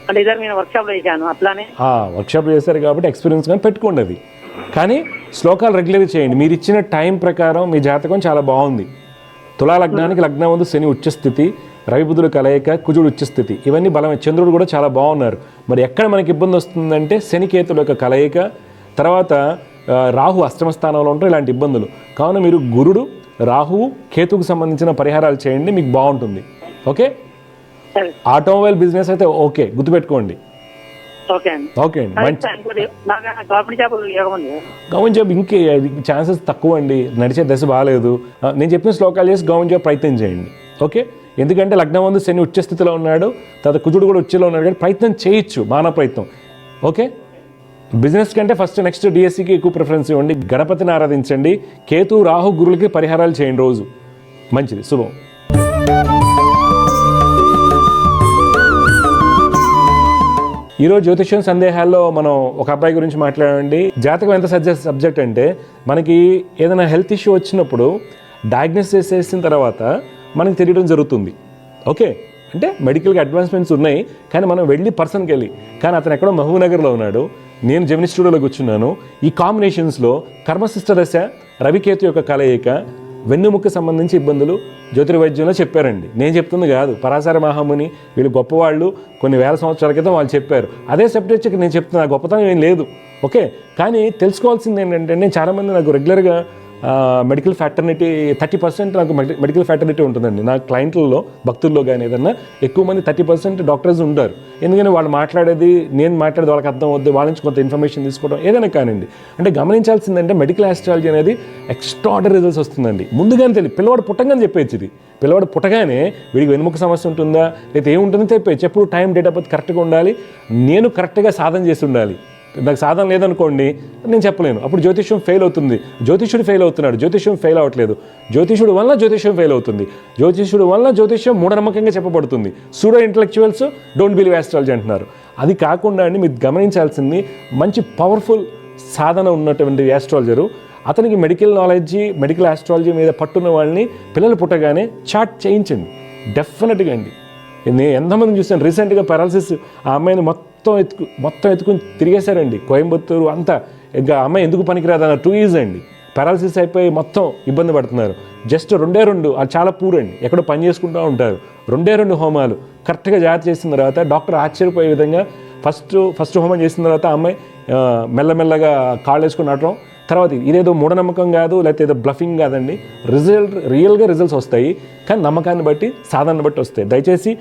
అంటే ఇద్దరు నేను వర్క్షాప్ లో చేశాను, అట్లానే
వర్క్షాప్ చేశారు కాబట్టి ఎక్స్పీరియన్స్ కానీ పెట్టుకోండి అది. కానీ శ్లోకాలు రెగ్యులర్గా చేయండి. మీరు ఇచ్చిన టైం ప్రకారం మీ జాతకం చాలా బాగుంది. తులా లగ్నానికి లగ్నం ముందు శని ఉచ్చస్థితి, రవి బుధుడు కలయిక, కుజుడు ఉచ్చస్థితి, ఇవన్నీ బలమే. చంద్రుడు కూడా చాలా బాగున్నారు. మరి ఎక్కడ మనకి ఇబ్బంది వస్తుందంటే శని కేతుల యొక్క కలయిక, తర్వాత రాహు అష్టమ స్థానంలో ఉంటారు, ఇలాంటి ఇబ్బందులు. కావున మీరు గురుడు, రాహువు, కేతుకు సంబంధించిన పరిహారాలు చేయండి, మీకు బాగుంటుంది. ఓకే, ఆటోమొబైల్ బిజినెస్ అయితే ఓకే, గుర్తుపెట్టుకోండి.
ఓకే అండి.
ఓకే అండి, మంచి
గవర్నమెంట్ జాబ్
గవర్నమెంట్ జాబ్ ఇంకే ఛాన్సెస్ తక్కువ అండి, నడిచే దశ బాగాలేదు. నేను చెప్పిన శ్లోకాలు చేసి గవర్నమెంట్ జాబ్ ప్రయత్నం చేయండి. ఓకే, ఎందుకంటే లగ్నం ముందు శని ఉచ్చస్థితిలో ఉన్నాడు, తర్వాత కుజుడు కూడా ఉచ్చలో ఉన్నాడు, కానీ ప్రయత్నం చేయొచ్చు, మానవ ప్రయత్నం. ఓకే, బిజినెస్ కంటే ఫస్ట్ నెక్స్ట్ డిఎస్సికి ఎక్కువ ప్రిఫరెన్స్ ఇవ్వండి, గణపతిని ఆరాధించండి, కేతు, రాహు, గురులకి పరిహారాలు చేయండి రోజు. మంచిది, శుభం. ఈరోజు జ్యోతిష్యం సందేహాల్లో మనం ఒక అబ్బాయి గురించి మాట్లాడండి. జాతకం ఎంత సబ్జెక్ట్ అంటే, మనకి ఏదైనా హెల్త్ ఇష్యూ వచ్చినప్పుడు డయాగ్నోసిస్ చేసిన తర్వాత మనకి తెలియడం జరుగుతుంది. ఓకే, అంటే మెడికల్గా అడ్వాన్స్మెంట్స్ ఉన్నాయి, కానీ మనం వెళ్ళి పర్సన్కి వెళ్ళి, కానీ అతను ఎక్కడో మహబూబ్నగర్లో ఉన్నాడు, నేను జెమిని స్టూడియోలో కూర్చున్నాను. ఈ కాంబినేషన్స్లో కర్మశిష్ట దశ, రవికేతు యొక్క కలయిక, వెన్నుముక్క సంబంధించి ఇబ్బందులు జ్యోతిర్వైద్యంలో చెప్పారండి. నేను చెప్తుంది కాదు, పరాశర మహాముని వీళ్ళు గొప్పవాళ్ళు, కొన్ని వేల సంవత్సరాల క్రితం వాళ్ళు చెప్పారు. అదే సబ్జెక్ట్ నేను చెప్తున్నా, గొప్పతనం ఏం లేదు. ఓకే, కానీ తెలుసుకోవాల్సింది ఏంటంటే, నేను చాలామంది నాకు రెగ్యులర్గా మెడికల్ ఫ్యాటర్నిటీ 30% నాకు మెడికల్ ఫ్యాటర్నిటీ ఉంటుందండి. నా క్లయింట్లలో, భక్తుల్లో కానీ ఏదన్నా ఎక్కువ మంది 30% డాక్టర్స్ ఉంటారు. ఎందుకంటే వాళ్ళు మాట్లాడేది, నేను మాట్లాడేది వాళ్ళకి అర్థం అవుద్ది, వాళ్ళ నుంచి కొంత ఇన్ఫర్మేషన్ తీసుకోవడం ఏదైనా కానివ్వండి. అంటే గమనించాల్సిందంటే మెడికల్ ఆస్ట్రాలజీ అనేది ఎక్స్ట్రాడనరీ రిజల్ట్స్ వస్తుందండి. ముందుగానే తెలియదు, పిల్లవాడు పుట్టగానే చెప్పేది ఇది. పిల్లవాడు పుట్టగానే వీడికి వెనుముక సమస్య ఉంటుందా లేదా ఏముంటుందో చెప్పేది. ఎప్పుడు టైం, డేట్ ఆఫ్ బర్త్ కరెక్ట్గా ఉండాలి, నేను కరెక్ట్గా సాధన చేసి ఉండాలి. నాకు సాధన లేదనుకోండి, నేను చెప్పలేను, అప్పుడు జ్యోతిష్యం ఫెయిల్ అవుతుంది. జ్యోతిష్యుడు ఫెయిల్ అవుతున్నాడు, జ్యోతిష్యం ఫెయిల్ అవ్వట్లేదు. జ్యోతిష్యుడు వల్ల జ్యోతిష్యం ఫెయిల్ అవుతుంది. జ్యోతిష్యుడు వల్ల జ్యోతిష్యం మూఢనమ్మకంగా చెప్పబడుతుంది. Pseudo intellectuals don't believe astrology అంటున్నారు. అది కాకుండా అండి, మీరు గమనించాల్సింది, మంచి పవర్ఫుల్ సాధన ఉన్నటువంటి ఆస్ట్రాలజరు, అతనికి మెడికల్ నాలెడ్జి, మెడికల్ ఆస్ట్రాలజీ మీద పట్టున్న వాళ్ళని పిల్లలు పుట్టగానే చాట్ చేయించండి, డెఫినెట్గా అండి. నేను ఎంతమంది చూసాను, రీసెంట్గా పారాలసిస్, ఆ అమ్మాయిని మొత్తం ఎత్తుకుని తిరిగేశారండి కోయంబత్తూరు అంతా. ఇంకా అమ్మాయి ఎందుకు పనికిరాదన్న 2 years అండి, పారాలసిస్ అయిపోయి మొత్తం ఇబ్బంది పడుతున్నారు. జస్ట్ 2 అది చాలా పూరండి, ఎక్కడో పని చేసుకుంటూ ఉంటారు. 2 హోమాలు కరెక్ట్గా జాగ్రత్త చేసిన తర్వాత డాక్టర్ ఆశ్చర్యపోయే విధంగా ఫస్ట్ హోమం చేసిన తర్వాత ఆ అమ్మాయి మెల్లమెల్లగా కాళ్ళు వేసుకుని నడటం. తర్వాత ఇదేదో మూఢనమ్మకం కాదు, లేకపోతే ఏదో బ్లఫింగ్ కాదండి. రియల్గా రిజల్ట్స్ వస్తాయి, కానీ నమ్మకాన్ని బట్టి, సాధనను బట్టి వస్తాయి. దయచేసి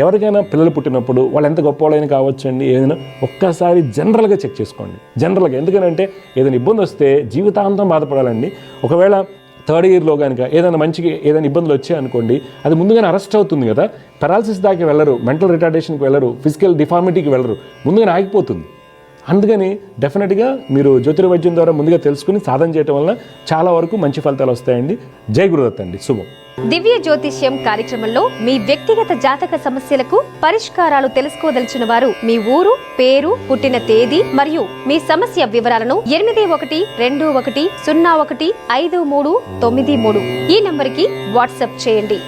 ఎవరికైనా పిల్లలు పుట్టినప్పుడు వాళ్ళు ఎంత గొప్పవాళ్ళైనా కావచ్చండి, ఏదైనా ఒక్కసారి జనరల్గా చెక్ చేసుకోండి. జనరల్గా ఎందుకనంటే ఏదైనా ఇబ్బంది వస్తే జీవితాంతం బాధపడాలండి. ఒకవేళ థర్డ్ ఇయర్లో కనుక ఏదైనా ఇబ్బందులు వచ్చాయనుకోండి, అది ముందుగానే అరెస్ట్ అవుతుంది కదా. పెరాలసిస్ దాకా వెళ్ళరు, మెంటల్ రిటార్డేషన్కి వెళ్ళరు, ఫిజికల్ డిఫార్మిటీకి వెళ్ళరు, ముందుగానే ఆగిపోతుంది. అందుకని డెఫినెట్గా మీరు జ్యోతిర్వైద్యం ద్వారా ముందుగా తెలుసుకుని సాధన చేయడం వలన చాలా వరకు మంచి ఫలితాలు వస్తాయండి. జై గురుదత్త అండి. శుభం.
దివ్య జ్యోతిష్యం కార్యక్రమంలో మీ వ్యక్తిగత జాతక సమస్యలకు పరిష్కారాలు తెలుసుకోదలిచిన వారు మీ ఊరు, పేరు, పుట్టిన తేదీ మరియు మీ సమస్య వివరాలను 8121015393 ఈ నంబర్కి వాట్సాప్ చేయండి.